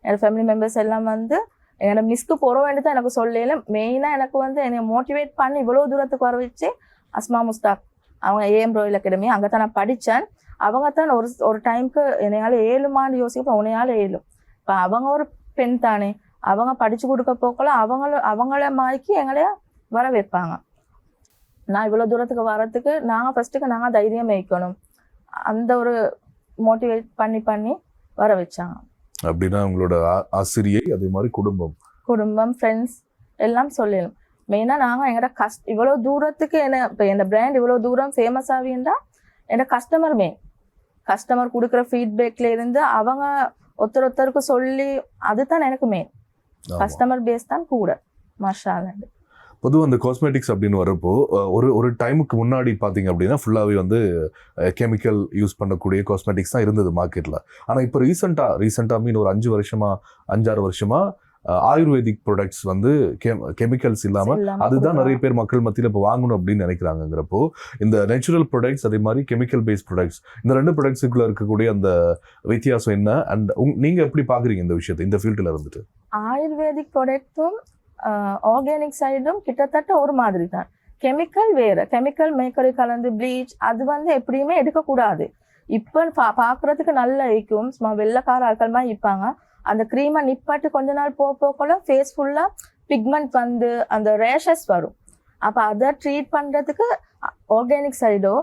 என்னோட ஃபேமிலி மெம்பர்ஸ் எல்லாம் வந்து என்னோட மிஸ்க்கு போகிற வேண்டி தான் எனக்கு சொல்லல. மெயினாக எனக்கு வந்து என்னை மோட்டிவேட் பண்ணி இவ்வளோ தூரத்துக்கு வர வச்சு அஸ்மா முஸ்தாக் அவங்க ஏஎம் ராயல் அகாடமி அங்கே தான் நான் படித்தேன். அவங்க தான் ஒரு டைமுக்கு என்னையால் 7 மாண்டு யோசிக்கப்போ உன்னையால் 7. இப்போ அவங்க ஒரு பெண் தானே, அவங்க படித்து கொடுக்க போக்கல அவங்கள மாய்க்கு எங்களைய வர வைப்பாங்க. நான் இவ்வளோ தூரத்துக்கு வரத்துக்கு நாங்கள் ஃபர்ஸ்ட்டுக்கு நாங்கள் தைரியம் வைக்கணும். அந்த ஒரு மோட்டிவேட் பண்ணி வர வச்சாங்க. அப்படின்னா உங்களோட ஆசிரியை, அதே மாதிரி குடும்பம், ஃப்ரெண்ட்ஸ் எல்லாம் சொல்லணும். மெயினாக நாங்கள் எங்களோட இவ்வளோ தூரத்துக்கு இப்போ என் பிராண்ட் இவ்வளோ தூரம் ஃபேமஸ் ஆகியிருந்தா என்னோட கஸ்டமர் கொடுக்குற ஃபீட்பேக்ல இருந்து அவங்க ஒருத்தருக்கு சொல்லி அதுதான் எனக்கு மெயின். கஸ்டமர் பேஸ் தான் கூட. மாஷா அல்லாஹ். பொதுவாக அந்த காஸ்மெட்டிக்ஸ் அப்படின்னு வரப்போ ஒரு டைமுக்கு முன்னாடி பார்த்தீங்க அப்படின்னா ஃபுல்லாகவே வந்து கெமிக்கல் யூஸ் பண்ணக்கூடிய காஸ்மெட்டிக்ஸ் தான் இருந்தது மார்க்கெட்டில். ஆனால் இப்போ ரீசெண்டாக மீன் ஒரு 5-6 வருஷமா ஆயுர்வேதிக் ப்ராடக்ட்ஸ் வந்து கெமிக்கல்ஸ் இல்லாமல் அதுதான் நிறைய பேர் மக்கள் மத்தியில் இப்போ வாங்கணும் அப்படின்னு நினைக்கிறாங்கிறப்போ இந்த நேச்சுரல் ப்ராடக்ட்ஸ் அதே மாதிரி கெமிக்கல் பேஸ்ட் ப்ராடக்ட்ஸ் இந்த 2 ப்ராடக்ட்ஸுக்குள்ள இருக்கக்கூடிய அந்த வித்தியாசம் என்ன அண்ட் நீங்கள் எப்படி பார்க்குறீங்க இந்த விஷயத்தை இந்த ஃபீல்டில் இருந்துட்டு? ஆயுர்வேதிக் ப்ராடக்ட்டும் ஆர்கானிக் சைடும் கிட்டத்தட்ட ஒரு மாதிரி தான். கெமிக்கல் வேற, கெமிக்கல் மேக்கரி கலந்து ப்ளீச் அது வந்து எப்படியுமே எடுக்கக்கூடாது. இப்போ பார்க்குறதுக்கு நல்லா இருக்கும், சும்மா வெள்ளைக்கார ஆட்கள் மாதிரி இருப்பாங்க. அந்த க்ரீமை நிப்பாட்டு கொஞ்ச நாள் போகக்குள்ள ஃபேஸ் ஃபுல்லாக பிக்மெண்ட் வந்து அந்த ரேஷஸ் வரும். அப்போ அதை ட்ரீட் பண்ணுறதுக்கு ஆர்கானிக் சைடோ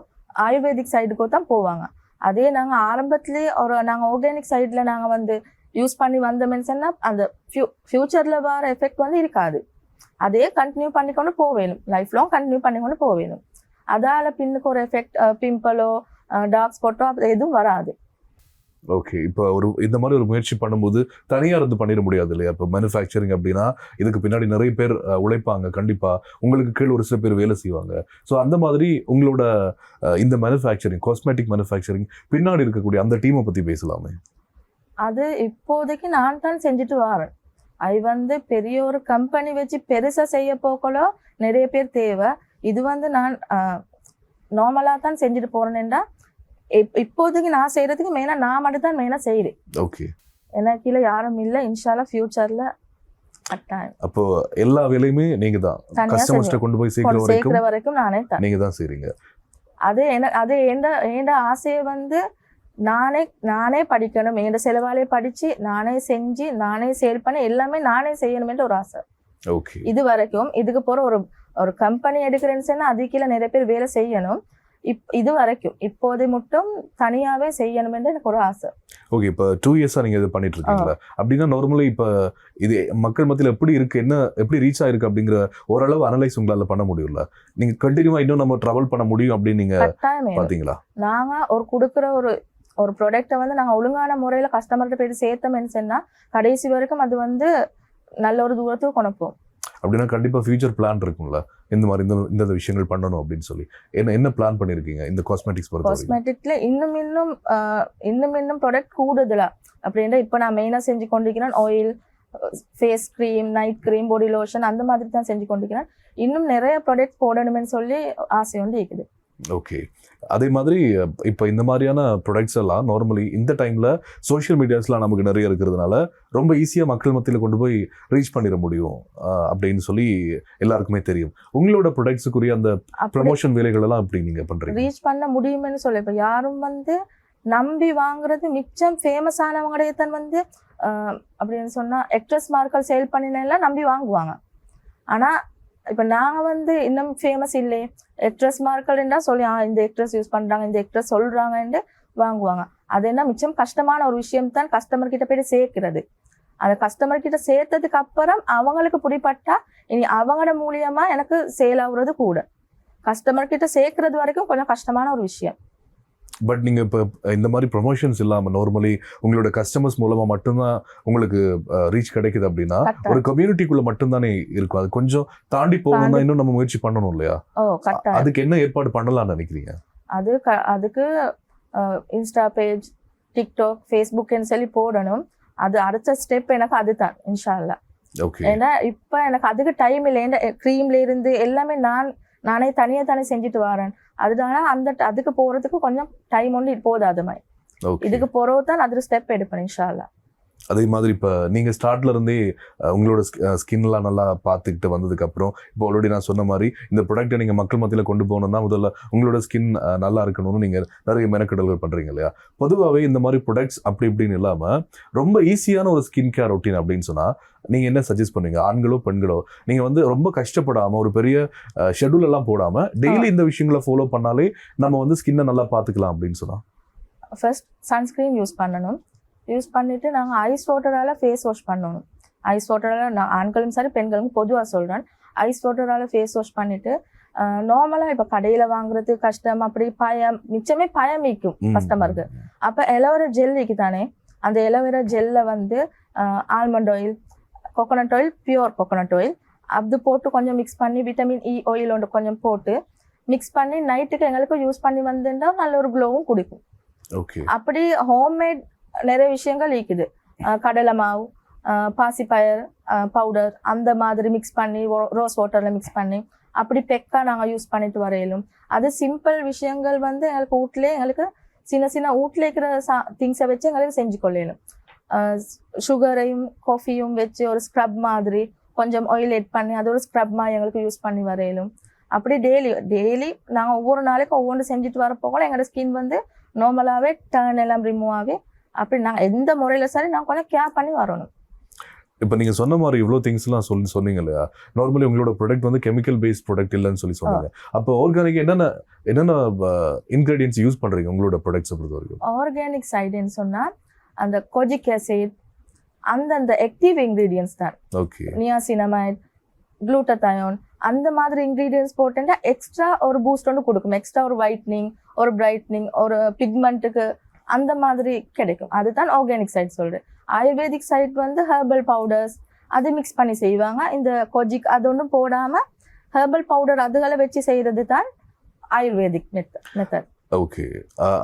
ஆயுர்வேதிக் சைடுக்கோ தான் போவாங்க. அதே நாங்கள் ஆரம்பத்துலேயே நாங்கள் ஆர்கானிக் சைடில் நாங்கள் வந்து யூஸ் பண்ணி வந்தோம்னு சொன்னால் அந்த ஃப்யூச்சரில் வர எஃபெக்ட் வந்து இருக்காது. அதே கண்டினியூ பண்ணிக்கொண்டு போவேணும், லைஃப் லாங் கண்டினியூ பண்ணிக்கொண்டு போவேணும். அதால் பின்னுக்கு ஒரு எஃபெக்ட் பிம்பிளோ டார்க் ஸ்பாட்டோ அது எதுவும் வராது. ஓகே, இப்போ இந்த மாதிரி ஒரு முயற்சி பண்ணும்போது தனியாக இருந்து பண்ணிட முடியாது இல்லையா? இப்போ மேனுஃபேக்சரிங் அப்படின்னா இதுக்கு பின்னாடி நிறைய பேர் உழைப்பாங்க, கண்டிப்பாக உங்களுக்கு கீழே ஒரு சில பேர் வேலை செய்வாங்க. ஸோ அந்த மாதிரி உங்களோட இந்த மேனுஃபேக்சரிங் காஸ்மெட்டிக் மேனுஃபேக்சரிங் பின்னாடி இருக்கக்கூடிய அந்த டீமை பற்றி பேசலாமே. அது இப்போதைக்கு நான் தான் செஞ்சுட்டு வரேன். அது வந்து பெரிய ஒரு கம்பெனி வச்சு பெருசாக செய்ய போக்கலோ நிறைய பேர் தேவை. இது வந்து நான் நார்மலாக தான் செஞ்சுட்டு போகிறேன்டா. இப்போதைக்கு நான் செய்கிறதுக்கு மெயினாக நான் மட்டும் தான் மெயினாக செய்கிறேன். ஓகே, எனக்கு கீழே யாரும் இல்லை. இன்ஷால்லா ஃபியூச்சரில் அப்போ எல்லா வேலையுமே நீங்கள் தான் கஸ்டமர்ஸ்ட்டை கொண்டு போய் சேர்க்கிற வரைக்கும் நானே தான் நீங்கள் தான் செய்கிறீங்க. அது எந்த ஆசையை வந்து நானே படிக்கணும், என் செலவாலே படிச்சு நானே செஞ்சு நானே சேல் பண்ணி எல்லாமே நானே செய்யணும்ன்ற ஒரு ஆசை. ஓகே, இது வரைக்கும் இதுக்கு போற ஒரு கம்பெனி எடுக்கிறேன்னு சொன்னா அது கீழே நிறைய பேர் வேலை செய்யணும். இது வரைக்கும் இப்போதை மட்டும் தனியாவே செய்யணும்னு எனக்கு ஒரு ஆசை. ஓகே, இப்போ 2 இயர்ஸா நீங்க இது பண்ணிட்டு இருக்கீங்களா? அப்படின்னா நார்மலி இப்போ இது மக்கள் மத்தியில் எப்படி இருக்கு, எப்படி ரீச் ஆயிருக்கு அப்படிங்கிற ஓரளவு அனலைஸ் உங்களால பண்ண முடியும்ல? நீங்க கண்டினியூவா இன்னும் நம்ம டிராவல் பண்ண முடியும் அப்படின்னு நீங்க பாத்தீங்களா? நாங்க கொடுக்குற ஒரு ப்ராடக்டை வந்து நாங்கள் ஒழுங்கான முறையில் கஸ்டமர்கிட்ட போயிட்டு சேர்த்தோம்னு சொன்னால் கடைசி வரைக்கும் அது வந்து நல்ல ஒரு தூரத்துக்கு கொணப்போம். அப்படின்னா கண்டிப்பாக ஃபியூச்சர் பிளான் இருக்கும்ல, இந்த மாதிரி இந்த விஷயங்கள் பண்ணணும் அப்படின்னு சொல்லி என்ன பிளான் பண்ணியிருக்கீங்க இந்த காஸ்மெட்டிக்ஸ் பொறுத்த வரைக்கும்? காஸ்மெட்டிக்ல இன்னும் ப்ராடக்ட் கூடுதலா அப்படின்னா இப்போ நான் மெயினாக செஞ்சு கொண்டிருக்கிறேன் oil, face cream, night cream, body lotion அந்த மாதிரி தான் செஞ்சு கொண்டிருக்கிறேன். இன்னும் நிறைய ப்ராடக்ட் போடணும்னு சொல்லி ஆசை வந்து இருக்குது. ஓகே, அதே மாதிரி இப்போ இந்த மாதிரியான ப்ராடக்ட்ஸ் எல்லாம் நார்மலி இந்த டைமில் சோஷியல் மீடியாஸ்லாம் நமக்கு நிறைய இருக்கிறதுனால ரொம்ப ஈஸியாக மக்கள் மத்தியில் கொண்டு போய் ரீச் பண்ணிட முடியும் அப்படின்னு சொல்லி எல்லாருக்குமே தெரியும். உங்களோட ப்ராடக்ட்ஸுக்குரிய அந்த ப்ரமோஷன் வேலைகள் எல்லாம் எப்படி நீங்கள் பண்ணுறீங்க? ரீச் பண்ண முடியும்னு சொல்லி இப்போ யாரும் வந்து நம்பி வாங்குறது மிச்சம் ஃபேமஸ் ஆனவங்களே தான் வந்து அப்படின்னு சொன்னால் எக்ட்ரஸ் மார்க்கல் சேல் பண்ணினெல்லாம் நம்பி வாங்குவாங்க. ஆனால் இப்போ நாங்கள் வந்து இன்னும் ஃபேமஸ் இல்லையே, எக்ட்ரஸ் மார்க்கல்ன்றா சொல்லி இந்த எக்ட்ரஸ் யூஸ் பண்ணுறாங்க, இந்த எக்ட்ரஸ் சொல்கிறாங்கன்னு வாங்குவாங்க. அது என்ன மிச்சம் கஷ்டமான ஒரு விஷயம் தான் கஸ்டமர் கிட்ட போய் சேர்க்கிறது. அந்த கஸ்டமர் கிட்ட சேர்த்ததுக்கு அப்புறம் அவங்களுக்கு பிடிப்பட்டா இனி அவங்களோட மூலியமா எனக்கு சேல் ஆகுறது கூட. கஸ்டமர் கிட்ட சேர்க்கறது வரைக்கும் கொஞ்சம் கஷ்டமான ஒரு விஷயம். பட் நீங்கள் இப்போ இந்த மாதிரி ப்ரொமோஷன்ஸ் இல்லாமல் நார்மலி உங்களோட கஸ்டமர்ஸ் மூலமாக மட்டும்தான் உங்களுக்கு ரீச் கிடைக்குது அப்படின்னா ஒரு கம்யூனிட்டிக்குள்ளே மட்டும்தானே இருக்கும். அது கொஞ்சம் தாண்டி போகணும்னா இன்னும் நம்ம முயற்சி பண்ணணும் இல்லையா? அதுக்கு என்ன ஏற்பாடு பண்ணலாம்னு நினைக்கிறீங்க? அதுக்கு இன்ஸ்டா பேஜ், டிக்டாக், ஃபேஸ்புக்னு சொல்லி போடணும். அது அடுத்த ஸ்டெப் எனக்கு அதுதான் இன்ஷா அல்லாஹ். ஏன்னா இப்போ எனக்கு அதுக்கு டைம் இல்லை. ஏன்னா க்ரீம்ல இருந்து எல்லாமே நானே தானே செஞ்சுட்டு வரேன். அதனால அதுக்கு போறதுக்கு கொஞ்சம் டைம் ஒன்று போதாது மாதிரி. இதுக்கு போறது தான் அது ஸ்டெப் எடுப்பேன் இன்ஷா அல்லாஹ். அதே மாதிரி இப்போ நீங்கள் ஸ்டார்ட்ல இருந்தே உங்களோட ஸ்கின்லாம் நல்லா பார்த்துக்கிட்டு வந்ததுக்கப்புறம் இப்போ ஆல்ரெடி நான் சொன்ன மாதிரி இந்த ப்ராடக்ட்டை நீங்கள் மக்கள் மத்தியில் கொண்டு போகணும்னா முதல்ல உங்களோட ஸ்கின் நல்லா இருக்கணும்னு நீங்கள் நிறைய மெனக்கெடல்கள் பண்ணுறீங்க இல்லையா? பொதுவாகவே இந்த மாதிரி ப்ராடக்ட்ஸ் அப்படி இப்படின்னு இல்லாமல் ரொம்ப ஈஸியான ஒரு ஸ்கின் கேர் ரொட்டீன் அப்படின்னு சொன்னால் நீங்கள் என்ன சஜஸ்ட் பண்ணுவீங்க? ஆண்களோ பெண்களோ நீங்கள் வந்து ரொம்ப கஷ்டப்படாமல் ஒரு பெரிய ஷெட்யூல் எல்லாம் போடாமல் டெய்லி இந்த விஷயங்களை ஃபாலோ பண்ணாலே நம்ம வந்து ஸ்கின்னை நல்லா பார்த்துக்கலாம் அப்படின்னு சொன்னால்? ஃபர்ஸ்ட் சன்ஸ்க்ரீன் யூஸ் பண்ணணும். யூஸ் பண்ணிவிட்டு நாங்கள் ஐஸ் வாட்டரால் ஃபேஸ் வாஷ் பண்ணணும். ஐஸ் வாட்டரால் நான் ஆண்களும் சரி பெண்களும் பொதுவாக சொல்கிறேன். ஐஸ் வாட்டரால் ஃபேஸ் வாஷ் பண்ணிவிட்டு நார்மலாக இப்போ கடையில் வாங்குறது கஷ்டம், அப்படி மிச்சமே பயமிக்கும் கஸ்டமருக்கு. அப்போ எலோவேரா ஜெல் தானே, அந்த எலோவேரா ஜெல்லை வந்து almond oil, coconut oil, pure coconut oil அது போட்டு கொஞ்சம் மிக்ஸ் பண்ணி விட்டமின் இ ஆயில் ஒன்று கொஞ்சம் போட்டு மிக்ஸ் பண்ணி நைட்டுக்கு எங்களுக்கு யூஸ் பண்ணி வந்துட்டா நல்ல ஒரு க்ளோவும் கொடுக்கும். ஓகே. அப்படி ஹோம்மேட் நிறைய விஷயங்கள் இருக்குது. கடலை மாவு, பாசிப்பயர் பவுடர் அந்த மாதிரி மிக்ஸ் பண்ணி ரோஸ் வாட்டரில் மிக்ஸ் பண்ணி அப்படி பெக்கா நாங்கள் யூஸ் பண்ணிட்டு வரையிலும். அது சிம்பிள் விஷயங்கள் வந்து எங்களுக்கு வீட்டிலே எங்களுக்கு சின்ன சின்ன வீட்டில் இருக்கிற திங்ஸை வச்சு எங்களுக்கு செஞ்சு கொள்ளையிலும். சுகரையும் காஃபியும் வச்சு ஒரு ஸ்க்ரப் மாதிரி கொஞ்சம் ஆயில் எட் பண்ணி அது ஒரு ஸ்க்ரப் மாதிரி எங்களுக்கு யூஸ் பண்ணி வரையிலும். அப்படி டெய்லி நாங்கள் ஒவ்வொரு நாளைக்கு ஒவ்வொன்று செஞ்சுட்டு வரப்போகல எங்களோட ஸ்கின் வந்து நார்மலாகவே டர்ன் எல்லாம் ரிமூவ் ஆகி அப்படி நாங்கள் எந்த முறையில் சரி நாங்கள் கொஞ்சம் கேர் பண்ணி வரணும். இப்போ நீங்கள் சொன்ன மாதிரி இவ்வளோ திங்ஸ்லாம் சொன்னீங்க இல்லையா, நார்மலி உங்களோட ப்ராடக்ட் வந்து கெமிக்கல் பேஸ்ட் ப்ராடக்ட் இல்லைன்னு சொன்னீங்க. அப்போ ஆர்கானிக் என்னென்ன இன்க்ரீடியன்ஸ் யூஸ் பண்ணுறீங்க உங்களோட ப்ராடக்ட்ஸை பொறுத்த வரைக்கும்? ஆர்கானிக் சைடுன்னு சொன்னால் அந்த கொஜிக் ஆசிட் அந்த ஆக்டிவ் இன்க்ரீடியன்ஸ் தான். ஓகே. நியாசினமைட், குளூட்டதயோன் அந்த மாதிரி இன்க்ரீடியன்ஸ் போட்டா எக்ஸ்ட்ரா ஒரு பூஸ்ட் ஒன்று கொடுக்கும். எக்ஸ்ட்ரா ஒரு ஒயிட்னிங், ஒரு பிரைட்னிங், ஒரு பிக்மெண்ட்டுக்கு அந்த மாதிரி கிடைக்கும். அதுதான் ஆர்கானிக் சைட் சொல்கிறேன். ஆயுர்வேதிக் சைட் வந்து ஹெர்பல் பவுடர்ஸ் அது மிக்ஸ் பண்ணி செய்வாங்க. இந்த கொஜிக் அது ஒன்றும் போடாமல் ஹெர்பல் பவுடர் அதுகளை வச்சு செய்கிறது தான் ஆயுர்வேதிக் மெத்தட். ஓகே.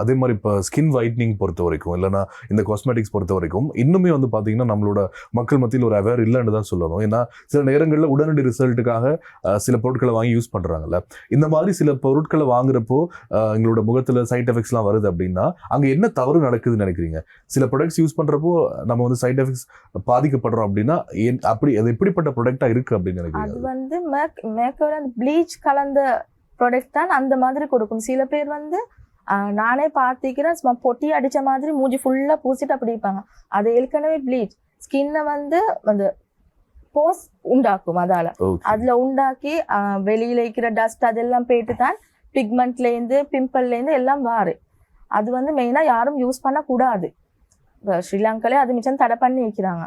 அதே மாதிரி இப்போ ஸ்கின் ஒயிட்னிங் பொறுத்த வரைக்கும் இல்லைனா இந்த காஸ்மெட்டிக்ஸ் பொறுத்த வரைக்கும் இன்னுமே வந்து பார்த்தீங்கன்னா நம்மளோட மக்கள் மத்தியில் ஒரு அவேர் இல்லைன்னு தான் சொல்லணும். ஏன்னா சில நேரங்களில் உடனடி ரிசல்ட்டுக்காக சில பொருட்களை வாங்கி யூஸ் பண்ணுறாங்கல்ல. இந்த மாதிரி சில பொருட்களை வாங்குறப்போ எங்களோட முகத்தில் சைட் எஃபெக்ட்ஸ்லாம் வருது அப்படின்னா அங்கே என்ன தவறு நடக்குதுன்னு நினைக்கிறீங்க? சில ப்ராடக்ட்ஸ் யூஸ் பண்ணுறப்போ நம்ம வந்து சைட் எஃபெக்ட்ஸ் பாதிக்கப்படுறோம் அப்படின்னா அப்படி அது எப்படிப்பட்ட ப்ராடக்டாக இருக்குது அப்படின்னு நினைக்கிறீங்க? அது வந்து மேக்கோட ப்ளீச் கலந்த ப்ராடக்ட் தான் அந்த மாதிரி கொடுக்கும். சில பேர் வந்து நானே பார்த்திக்கிறேன் சும்மா பொட்டி அடித்த மாதிரி மூஞ்சி ஃபுல்லாக பூசிட்டு அப்படி இருப்பாங்க. அது ஏற்கனவே ப்ளீச் ஸ்கின்னை வந்து போஸ் உண்டாக்கும். அதில் உண்டாக்கி வெளியில் இருக்கிற டஸ்ட் அதெல்லாம் போயிட்டு தான் பிக்மெண்ட்லேருந்து பிம்பிள்லேருந்து எல்லாம் வாரு. அது வந்து மெயினாக யாரும் யூஸ் பண்ணக்கூடாது. ஸ்ரீலங்காலே அது மிச்சம் தடை பண்ணி வைக்கிறாங்க.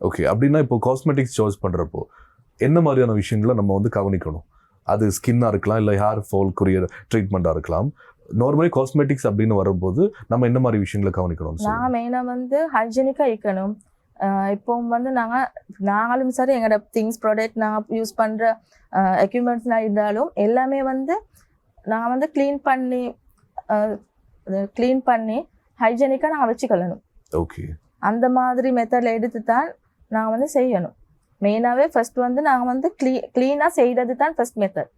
ஓகே. அப்படின்னா இப்போ காஸ்மெட்டிக்ஸ் சாய்ஸ் பண்ணுறப்போ என்ன மாதிரியான விஷயங்களை நம்ம வந்து கவனிக்கணும்? அது ஸ்கின்னாக இருக்கலாம், இல்லை ஹேர் ஃபால்க்குரிய ட்ரீட்மெண்ட்டாக இருக்கலாம். நார்மலி காஸ்மெட்டிக்ஸ் அப்படின்னு வரும்போது நம்ம என்ன மாதிரி விஷயங்களை கவனிக்கணும்? நான் மெயினாக வந்து ஹைஜீனிக்காக இருக்கணும். இப்போ வந்து நாங்களும் சரி எங்களோட திங்ஸ் ப்ராடக்ட் நாங்கள் யூஸ் பண்ணுற எக்யூப்மெண்ட்ஸ்லாம் இருந்தாலும் எல்லாமே வந்து நான் வந்து க்ளீன் பண்ணி ஹைஜீனிக்காக நாங்கள் வச்சுக்கொள்ளணும். ஓகே. அந்த மாதிரி மெத்தடில் எடுத்து தான் நாங்கள் வந்து செய்யணும். மெயினாகவே ஃபர்ஸ்ட் வந்து நாங்கள் வந்து க்ளீனாக செய்கிறது தான் ஃபர்ஸ்ட் மெத்தட்.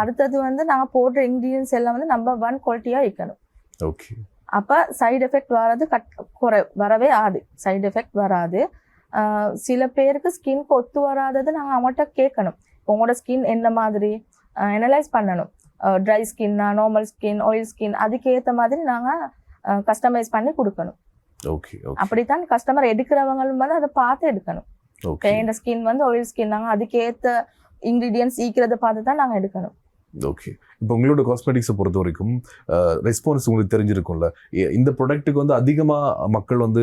அடுத்தது வந்து நாங்கள் போடுற இன்க்ரீடியன்ஸ் எல்லாம் வந்து நம்பர் 1 குவாலிட்டியாக இருக்கணும். ஓகே. அப்போ சைடு எஃபெக்ட் வராது, வரவே ஆகுது. சைடு எஃபெக்ட் வராது. சில பேருக்கு ஸ்கின்க்கு ஒத்து வராதது நாங்கள் அவங்கள்ட்ட கேட்கணும். உங்களோட ஸ்கின் என்ன மாதிரி அனலைஸ் பண்ணணும். ட்ரை ஸ்கின்னா, நார்மல் ஸ்கின், ஆயில் ஸ்கின் அதுக்கேற்ற மாதிரி நாங்கள் கஸ்டமைஸ் பண்ணி கொடுக்கணும். ஓகே. அப்படித்தான் கஸ்டமர் எடுக்கிறவங்களும் வந்து அதை பார்த்து எடுக்கணும். என் ஸ்கின் வந்து ஆயில் ஸ்கின், நாங்கள் அதுக்கேற்ற இன்க்ரீடியன்ஸ் ஈக்கிறத பார்த்து தான் நாங்கள் எடுக்கணும். ஓகே. இப்போ உங்களோட காஸ்மெட்டிக்ஸை பொறுத்த வரைக்கும் ரெஸ்பான்ஸ் உங்களுக்கு தெரிஞ்சிருக்கும்ல. இந்த ப்ராடக்ட்டுக்கு வந்து அதிகமாக மக்கள் வந்து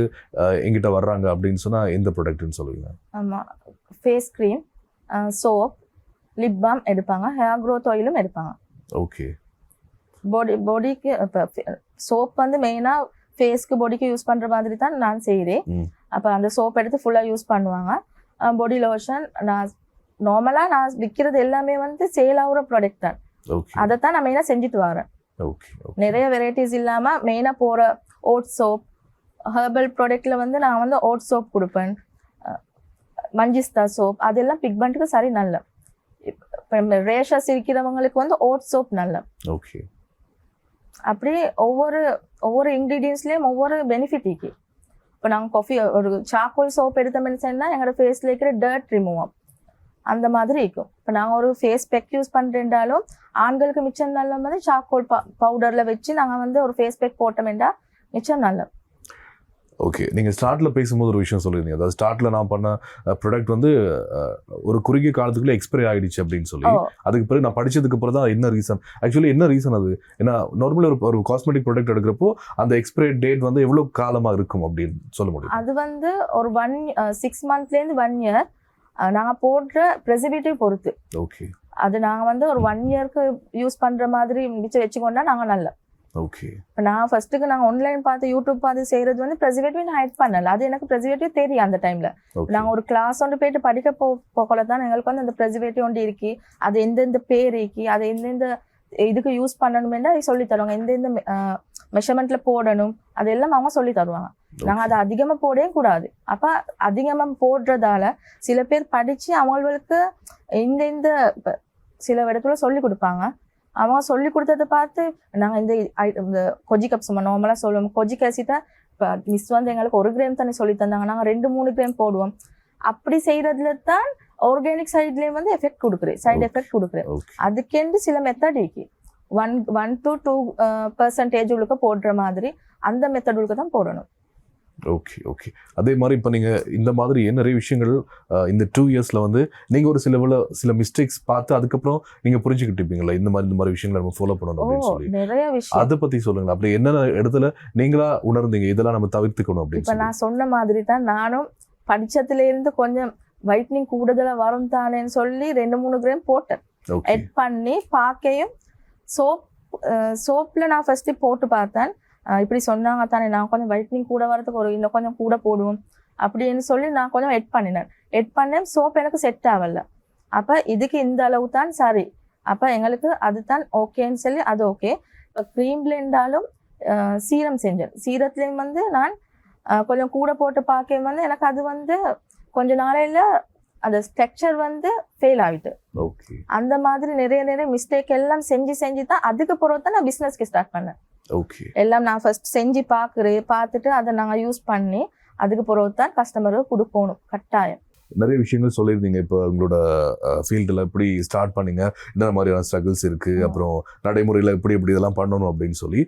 எங்கிட்ட வர்றாங்க அப்படின்னு சொன்னால் எந்த ப்ராடக்ட்னு சொல்லுவீங்க? ஆமாம், face cream, soap, lip balm எடுப்பாங்க, ஹேர் க்ரோத் ஆயிலும் எடுப்பாங்க. ஓகே. பாடிக்கு இப்போ சோப் வந்து மெயினாக ஃபேஸ்க்கு பாடிக்கு யூஸ் பண்ணுற மாதிரி தான் நான் செய்கிறேன். அப்போ அந்த சோப் எடுத்து ஃபுல்லாக யூஸ் பண்ணுவாங்க. பாடி லோஷன் நான் நார்மலாக நான் விற்கிறது எல்லாமே வந்து சேல் ஆகிற ப்ராடக்ட் தான். அதை தான் நான் மெயினாக செஞ்சுட்டு வரேன். நிறைய வெரைட்டிஸ் இல்லாமல் மெயினாக போகிற ஓட் சோப், ஹெர்பல் ப்ராடக்டில் வந்து நான் வந்து ஓட் சோப் கொடுப்பேன், மஞ்சிஸ்தா சோப் அதெல்லாம் பிக்மெண்ட்டுக்கு சரி நல்ல. இப்போ ரேஷஸ் இருக்கிறவங்களுக்கு வந்து ஓட் சோப் நல்ல. ஓகே. அப்படி ஒவ்வொரு இன்க்ரீடியன்ஸ்லேயும் ஒவ்வொரு பெனிஃபிட் இருக்கு. இப்போ நாங்கள் ஒரு சாக்கோல் சோப் எடுத்த மெடிசன்னா எங்களோட ஃபேஸில் இருக்கிற டர்ட் ரிமூவ் ஆகும். அந்த மாதிரி இருக்கும். இப்போ நாங்கள் ஒரு ஃபேஸ் பேக் யூஸ் பண்ணுறேன்டாலும் ஆண்களுக்கு மிச்சம் நல்ல மாதிரி சாக்கோல் பவுடரில் வச்சு நாங்கள் வந்து ஒரு ஃபேஸ் பேக் போட்டோம்டா மிச்சம் நல்ல. ஓகே. நீங்கள் ஸ்டார்ட்டில் பேசும்போது ஒரு விஷயம் சொல்லியிருந்தீங்க. அதாவது ஸ்டார்ட்டில் நான் பண்ண ப்ராடக்ட் வந்து ஒரு குறுகிய காலத்துக்குள்ளே எக்ஸ்பைரி ஆகிடுச்சு அப்படின்னு சொல்லி. அதுக்கு பிறகு நான் படித்ததுக்கு அப்புறம் தான் என்ன ரீசன், ஆக்சுவலி என்ன ரீசன் அது? ஏன்னா நார்மலி ஒரு காஸ்மெட்டிக் ப்ராடக்ட் எடுக்கிறப்போ அந்த எக்ஸ்பைரி டேட் வந்து எவ்வளோ காலமாக இருக்கும் அப்படின்னு சொல்ல முடியும்? அது வந்து ஒரு 6 monthsலேருந்து 1 year நாங்கள் போடுற ப்ரெசர்வேட்டிவ் பொறுத்து. ஓகே. அது நாங்கள் வந்து ஒரு 1 yearக்கு யூஸ் பண்ணுற மாதிரி மிச்சம் வச்சுக்கொண்டா நாங்கள் நல்ல. ஓகே. இப்போ நான் ஃபர்ஸ்ட்டுக்கு நாங்கள் ஆன்லைன் பார்த்து யூடியூப் பார்த்து செய்கிறது வந்து ப்ரெசர்வேட்டிவ் நான் ஆட் பண்ணல. அது எனக்கு ப்ரெசர்வேட்டிவ் தெரியும் அந்த டைமில். நாங்கள் ஒரு கிளாஸ் ஒன்று போயிட்டு படிக்க போகல தான் எங்களுக்கு வந்து அந்த ப்ரெசர்வேட்டிவ் ஒன்று இருக்கி, அது எந்தெந்த பேர் இருக்கி, அதை எந்தெந்த இதுக்கு யூஸ் பண்ணணுமென்று அதை சொல்லி தருவாங்க. எந்தெந்த மெஷர்மெண்ட்டில் போடணும் அதெல்லாம் அவங்க சொல்லி தருவாங்க. நாங்கள் அதை அதிகமாக போடவே கூடாது. அப்போ அதிகமாக போடுறதால சில பேர் படித்து அவங்களுக்கு இந்த சில இடத்துல சொல்லி கொடுப்பாங்க. அவங்க சொல்லி கொடுத்ததை பார்த்து நாங்கள் இந்த கொஜி கப்ஸ் நார்மலாக சொல்லுவோம். கொஜி கசிட்டா இப்போ மிஸ் வந்து எங்களுக்கு 1 கிராம் தானே சொல்லி தந்தாங்க, நாங்கள் 2-3 கிராம் போடுவோம். அப்படி செய்கிறதுல தான் ஆர்கானிக் சைட்லேயும் வந்து எஃபெக்ட் கொடுக்குறேன், சைடு எஃபெக்ட் கொடுக்குறேன். அதுக்கேண்டு சில மெத்தட் இருக்கு. 1 to 2% உள்ளுக்க போடுற மாதிரி அந்த மெத்தட் உள்ளுக்க தான் போடணும். Okay okay. அதே மாதிரி இப்போ நீங்கள் இந்த மாதிரி நிறைய விஷயங்கள் இந்த 2 இயர்ஸில் வந்து நீங்கள் ஒரு சில மிஸ்டேக்ஸ் பார்த்து அதுக்கப்புறம் நீங்கள் புரிஞ்சுக்கிட்டுப்பீங்களா இந்த மாதிரி விஷயங்களை நம்ம ஃபாலோ பண்ணணும் அப்படின்னு சொல்லி நிறைய விஷயம் அதை பற்றி சொல்லுங்களா. அப்படி என்னென்ன இடத்துல நீங்களா உணர்ந்தீங்க இதெல்லாம் நம்ம தவிர்த்துக்கணும் அப்படின்னு? இப்போ நான் சொன்ன மாதிரி தான் நானும் படிச்சதுலேருந்து கொஞ்சம் வைட்னிங் கூடுதலாக வரும் தானேன்னு சொல்லி 2-3 கிராம் போட்டேன். எட் பண்ணி பார்க்கையும் சோப்பில் நான் ஃபஸ்ட்டு போட்டு பார்த்தேன். இப்படி சொன்னாங்க தானே, நான் கொஞ்சம் வைட்னிங் கூட வரதுக்கு இன்னும் கொஞ்சம் கூட போடுவோம் அப்படின்னு சொல்லி நான் கொஞ்சம் எட் பண்ணேன். சோப் எனக்கு செட் ஆகலை. அப்போ இதுக்கு இந்த அளவு தான் சரி, அப்போ எங்களுக்கு அதுதான் ஓகேன்னு சொல்லி அது ஓகே. இப்போ க்ரீம்ல இருந்தாலும் சீரம் செஞ்சேன். சீரத்துலேயும் வந்து நான் கொஞ்சம் கூட போட்டு பார்க்க வந்து எனக்கு அது வந்து கொஞ்ச நாளையில் அந்த ஸ்ட்ரக்சர் வந்து ஃபெயில் ஆகிட்டு. அந்த மாதிரி நிறைய மிஸ்டேக் எல்லாம் செஞ்சு தான் அதுக்கு பிறகு தான் நான் பிஸ்னஸ்க்கு ஸ்டார்ட் பண்ணேன். எல்லாம் நான் ஃபர்ஸ்ட் செஞ்சு பார்த்துட்டு அதை நாங்கள் யூஸ் பண்ணி அதுக்கு பிறகு தான் கஸ்டமருக்கு கொடுக்கணும் கட்டாயம். நிறைய விஷயங்கள் சொல்லியிருந்தீங்க. இப்போ உங்களோட ஃபீல்டில் எப்படி ஸ்டார்ட் பண்ணீங்க, இந்த மாதிரியான ஸ்ட்ரகிள்ஸ் இருக்குது, அப்புறம் நடைமுறையில் எப்படி இதெல்லாம் பண்ணணும் அப்படின்னு சொல்லி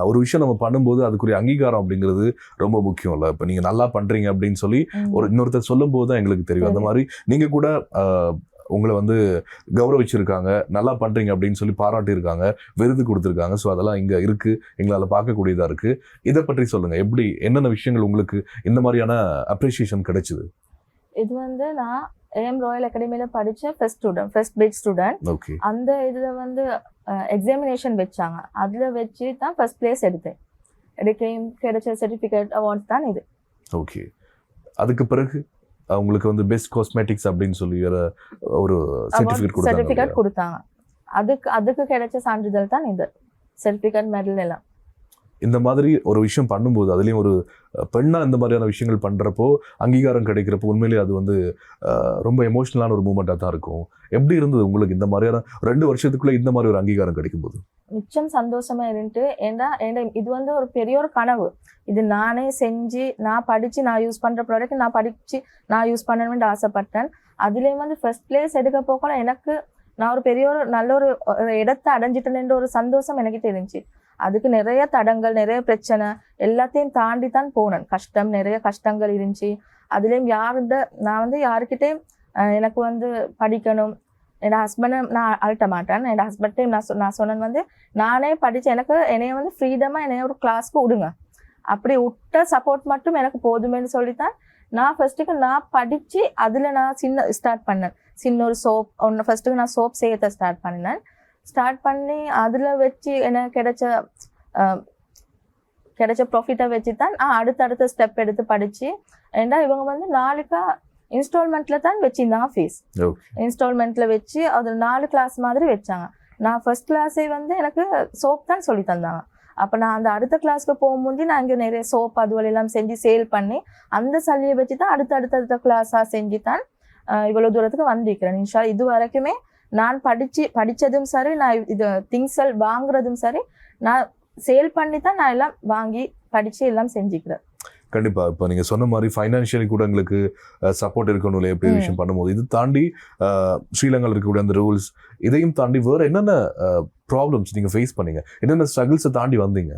ஒரு விஷயம் நம்ம பண்ணும்போது அதுக்குரிய அங்கீகாரம் அப்படிங்கிறது ரொம்ப முக்கியம் இல்லை. இப்போ நீங்கள் நல்லா பண்ணுறீங்க அப்படின்னு சொல்லி இன்னொருத்தர் சொல்லும் போது தான் எங்களுக்கு தெரியும். அந்த மாதிரி நீங்கள் கூட உங்களை வந்து கௌரவிச்சிருக்காங்க, நல்லா பண்ணுறீங்க அப்படின்னு சொல்லி பாராட்டியிருக்காங்க, விருது கொடுத்துருக்காங்க. ஸோ அதெல்லாம் இங்கே இருக்குது, எங்களால் பார்க்கக்கூடியதாக இருக்குது. இதை பற்றி சொல்லுங்கள். எப்படி என்னென்ன விஷயங்கள் உங்களுக்கு இந்த மாதிரியான அப்ரிஷியேஷன் கிடைச்சிது? இது வந்து நான் AM ராயல் அகாடமியில் படித்த ஃபர்ஸ்ட் பேட்ச் ஸ்டூடெண்ட். அந்த இதில் வந்து எக்ஸாமினேஷன் வச்சாங்க. அதில் வச்சு தான் ஃபர்ஸ்ட் பிளேஸ் எடுத்தேன். கிடைச்ச சர்டிஃபிகேட் அவார்ட்ஸ் தான் இது. ஓகே. அதுக்கு பிறகு உங்களுக்கு வந்து பெஸ்ட் காஸ்மெட்டிக்ஸ் அப்படின்னு சொல்லி ஒரு சர்டிஃபிகேட் கொடுத்தாங்க. அதுக்கு கிடைச்ச சான்றிதழ் தான் இது, சர்டிஃபிகேட் மெடல் எல்லாம். இந்த மாதிரி ஒரு விஷயம் பண்ணும்போது அதுலேயும் ஒரு பெண்ணாக இந்த மாதிரியான விஷயங்கள் பண்ணுறப்போ அங்கீகாரம் கிடைக்கிறப்போ உண்மையிலேயே அது வந்து ரொம்ப எமோஷ்னலான ஒரு மூமெண்ட்டாக தான் இருக்கும். எப்படி இருந்தது உங்களுக்கு இந்த மாதிரியான 2 வருஷத்துக்குள்ளே இந்த மாதிரி ஒரு அங்கீகாரம் கிடைக்கும்போது? மிச்சம் சந்தோஷமா இருந்துட்டு. ஏன்னா இது வந்து ஒரு பெரிய ஒரு கனவு. இது நானே செஞ்சு நான் படித்து நான் யூஸ் பண்ணுற ப்ராடக்ட் நான் படித்து நான் யூஸ் பண்ணணும்னு ஆசைப்பட்டேன். அதுலேயும் வந்து ஃபர்ஸ்ட் பிளேஸ் எடுக்க போகல எனக்கு நான் ஒரு பெரிய ஒரு நல்ல ஒரு இடத்தை அடைஞ்சிட்டேன்ற ஒரு சந்தோஷம் எனக்கு தெரிஞ்சு. அதுக்கு நிறைய தடங்கள், நிறைய பிரச்சனை எல்லாத்தையும் தாண்டி தான் போனேன். நிறைய கஷ்டங்கள் இருந்துச்சு. அதுலேயும் நான் வந்து யாருக்கிட்டேயும் எனக்கு வந்து படிக்கணும், என்னோட ஹஸ்பண்டை நான் அழட்ட மாட்டேன். என்னோட ஹஸ்பண்டையும் நான் சொன்னேன் வந்து நானே படித்து என்னைய வந்து ஃப்ரீடமாக என்னைய ஒரு கிளாஸ்க்கு விடுங்க, அப்படி விட்ட சப்போர்ட் மட்டும் எனக்கு போதுமேன்னு சொல்லித்தான் நான் ஃபர்ஸ்ட்டுக்கு நான் படித்து அதில் நான் ஸ்டார்ட் பண்ணேன். ஒரு சோப் ஃபர்ஸ்ட்டுக்கு நான் சோப் செய்யத்தை ஸ்டார்ட் பண்ணி அதில் வச்சு எனக்கு கிடைச்ச ப்ராஃபிட்டை வச்சு தான் அடுத்த ஸ்டெப் எடுத்து படித்து. ஏன்னா இவங்க வந்து 4 இன்ஸ்டால்மெண்ட்டில் தான் வச்சுருந்தாங்க ஃபீஸ். இன்ஸ்டால்மெண்ட்டில் வச்சு அது 4 கிளாஸ் மாதிரி வச்சாங்க. நான் ஃபர்ஸ்ட் கிளாஸே வந்து எனக்கு சோப் தான் சொல்லி தந்தாங்க. அப்போ நான் அந்த அடுத்த கிளாஸ்க்கு போகும்போது நான் இங்கே நிறைய சோப் அதுவெல்லாம் செஞ்சு சேல் பண்ணி அந்த சல்லியை வச்சு தான் அடுத்த கிளாஸாக செஞ்சு தான் இவ்வளோ தூரத்துக்கு வந்திருக்கிறேன். இன்ஷா இது வரைக்குமே நான் படித்ததும் சரி, நான் இது திங்ஸல் வாங்குறதும் சரி, நான் சேல் பண்ணி தான் நான் எல்லாம் வாங்கி படித்து எல்லாம் செஞ்சுக்கிறேன். கண்டிப்பாக. இப்போ நீங்கள் சொன்ன மாதிரி ஃபைனான்ஷியலி கூட எங்களுக்கு சப்போர்ட் இருக்கணும் இல்லையா எப்படி விஷயம் பண்ணும்போது. இது தாண்டி ஸ்ரீலங்காவில் இருக்கக்கூடிய அந்த ரூல்ஸ் இதையும் தாண்டி வேறு என்னென்ன ப்ராப்ளம்ஸ் நீங்கள் ஃபேஸ் பண்ணீங்க, என்னென்ன ஸ்ட்ரகிள்ஸை தாண்டி வந்தீங்க?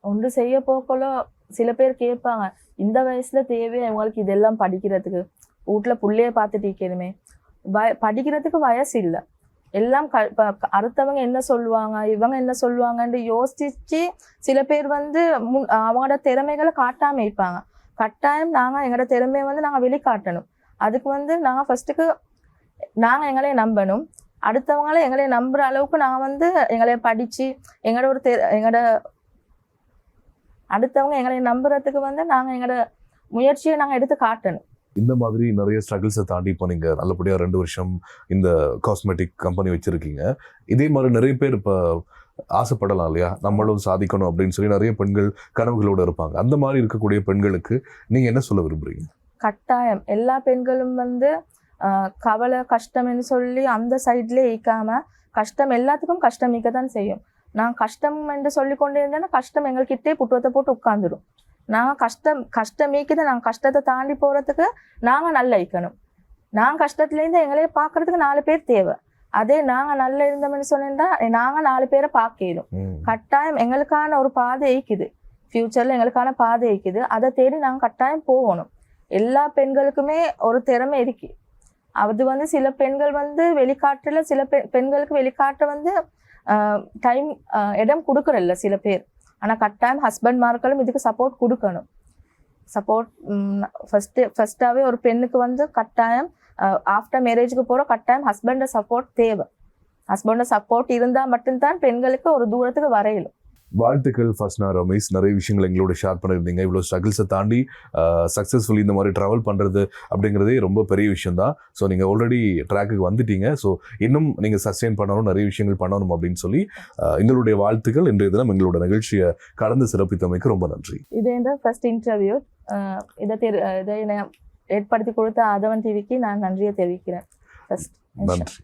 ஒன்று செய்ய போக்கல சில பேர் கேட்பாங்க, இந்த வயசில் தேவையா இவங்களுக்கு இதெல்லாம் படிக்கிறதுக்கு, வீட்டில் புள்ளையே பார்த்துட்டு இருக்கணுமே, படிக்கிறதுக்கு வயசு இல்லை. எல்லாம் அடுத்தவங்க என்ன சொல்லுவாங்க இவங்க என்ன சொல்லுவாங்கன்னு யோசிச்சு சில பேர் வந்து அவங்களோட திறமைகளை காட்டாமல் இருப்பாங்க. கட்டாயம் நாங்கள் எங்களோட திறமையை வந்து நாங்கள் வெளிக்காட்டணும். அதுக்கு வந்து நாங்கள் ஃபர்ஸ்ட்டுக்கு நாங்கள் எங்களையே நம்பணும். அடுத்தவங்களே எங்களைய நம்புகிற அளவுக்கு நான் வந்து எங்களைய படித்து எங்களோட அடுத்தவங்க எங்களை நம்புறதுக்கு வந்து நாங்கள் எங்களோட முயற்சியை நாங்கள் எடுத்து காட்டணும். இந்த மாதிரி நிறைய ஸ்ட்ரகிள்ஸை தாண்டி இப்போ நீங்கள் நல்லபடியாக 2 வருஷம் இந்த காஸ்மெட்டிக் கம்பெனி வச்சுருக்கீங்க. இதே மாதிரி நிறைய பேர் இப்போ ஆசைப்படலாம் இல்லையா, நம்மளும் சாதிக்கணும் அப்படின்னு சொல்லி நிறைய பெண்கள் கனவுகளோடு இருப்பாங்க. அந்த மாதிரி இருக்கக்கூடிய பெண்களுக்கு நீங்கள் என்ன சொல்ல விரும்புகிறீங்க? கட்டாயம் எல்லா பெண்களும் வந்து கவலை கஷ்டம்னு சொல்லி அந்த சைட்லேயே ஈக்காம, கஷ்டம் எல்லாத்துக்கும் கஷ்டம் ஈக்கத்தான் செய்யும். நான் கஷ்டம் என்று சொல்லி கொண்டே இருந்தேன்னா கஷ்டம் எங்கள்கிட்டே புட்டுவத்தை போட்டு உட்காந்துடும். நாங்கள் கஷ்டம் ஈக்குது, நாங்கள் கஷ்டத்தை தாண்டி போகிறதுக்கு நாங்கள் நல்லா ஈக்கணும். நாங்கள் கஷ்டத்துலேருந்து எங்களையே பார்க்கறதுக்கு 4 பேர் தேவை. அதே நாங்கள் நல்லா இருந்தோம்னு சொன்னா நாங்கள் 4 பேரை பார்க்கணும். கட்டாயம் எங்களுக்கான ஒரு பாதை ஈக்குது, ஃப்யூச்சரில் எங்களுக்கான பாதை ஈக்குது. அதை தேடி நாங்கள் கட்டாயம் போகணும். எல்லா பெண்களுக்குமே ஒரு திறமை இருக்கு. அது வந்து சில பெண்கள் வந்து வெளிக்காட்டுல, சில பெண்களுக்கு வெளிக்காட்ட வந்து இடம் கொடுக்குறல்ல சில பேர். ஆனால் கட்டாயம் ஹஸ்பண்ட்மார்களும் இதுக்கு சப்போர்ட் கொடுக்கணும். சப்போர்ட் ஃபர்ஸ்டாகவே ஒரு பெண்ணுக்கு வந்து கட்டாயம் ஆஃப்டர் மேரேஜுக்கு போகிற கட்டாயம் ஹஸ்பண்டோட சப்போர்ட் தேவை. ஹஸ்பண்டோட சப்போர்ட் இருந்தால் மட்டும்தான் பெண்களுக்கு ஒரு தூரத்துக்கு வரையிலும். வாழ்த்துக்கள் ஃபர்ஸ்ட்னா ரமேஷ், நிறைய விஷயங்கள் எங்களோட ஷேர் பண்ணியிருந்தீங்க. இவ்வளோ ஸ்ட்ரகிள்ஸை தாண்டி சக்ஸஸ்ஃபுல்லி இந்த மாதிரி ட்ராவல் பண்ணுறது அப்படிங்கிறதே ரொம்ப பெரிய விஷயம் தான். ஸோ நீங்கள் ஆல்ரெடி ட்ராக்குக்கு வந்துட்டீங்க. ஸோ இன்னும் நீங்கள் சஸ்டெயின் பண்ணணும், நிறைய விஷயங்கள் பண்ணணும் அப்படின்னு சொல்லி எங்களுடைய வாழ்த்துக்கள். இன்றைய தினம் எங்களோட நிகழ்ச்சியை கலந்து சிறப்பித்தமைக்கு ரொம்ப நன்றி. இது இந்த ஃபர்ஸ்ட் இன்டர்வியூ. இதை ஏற்படுத்தி கொடுத்த ஆதவன் டிவிக்கு நான் நன்றியை தெரிவிக்கிறேன். நன்றி.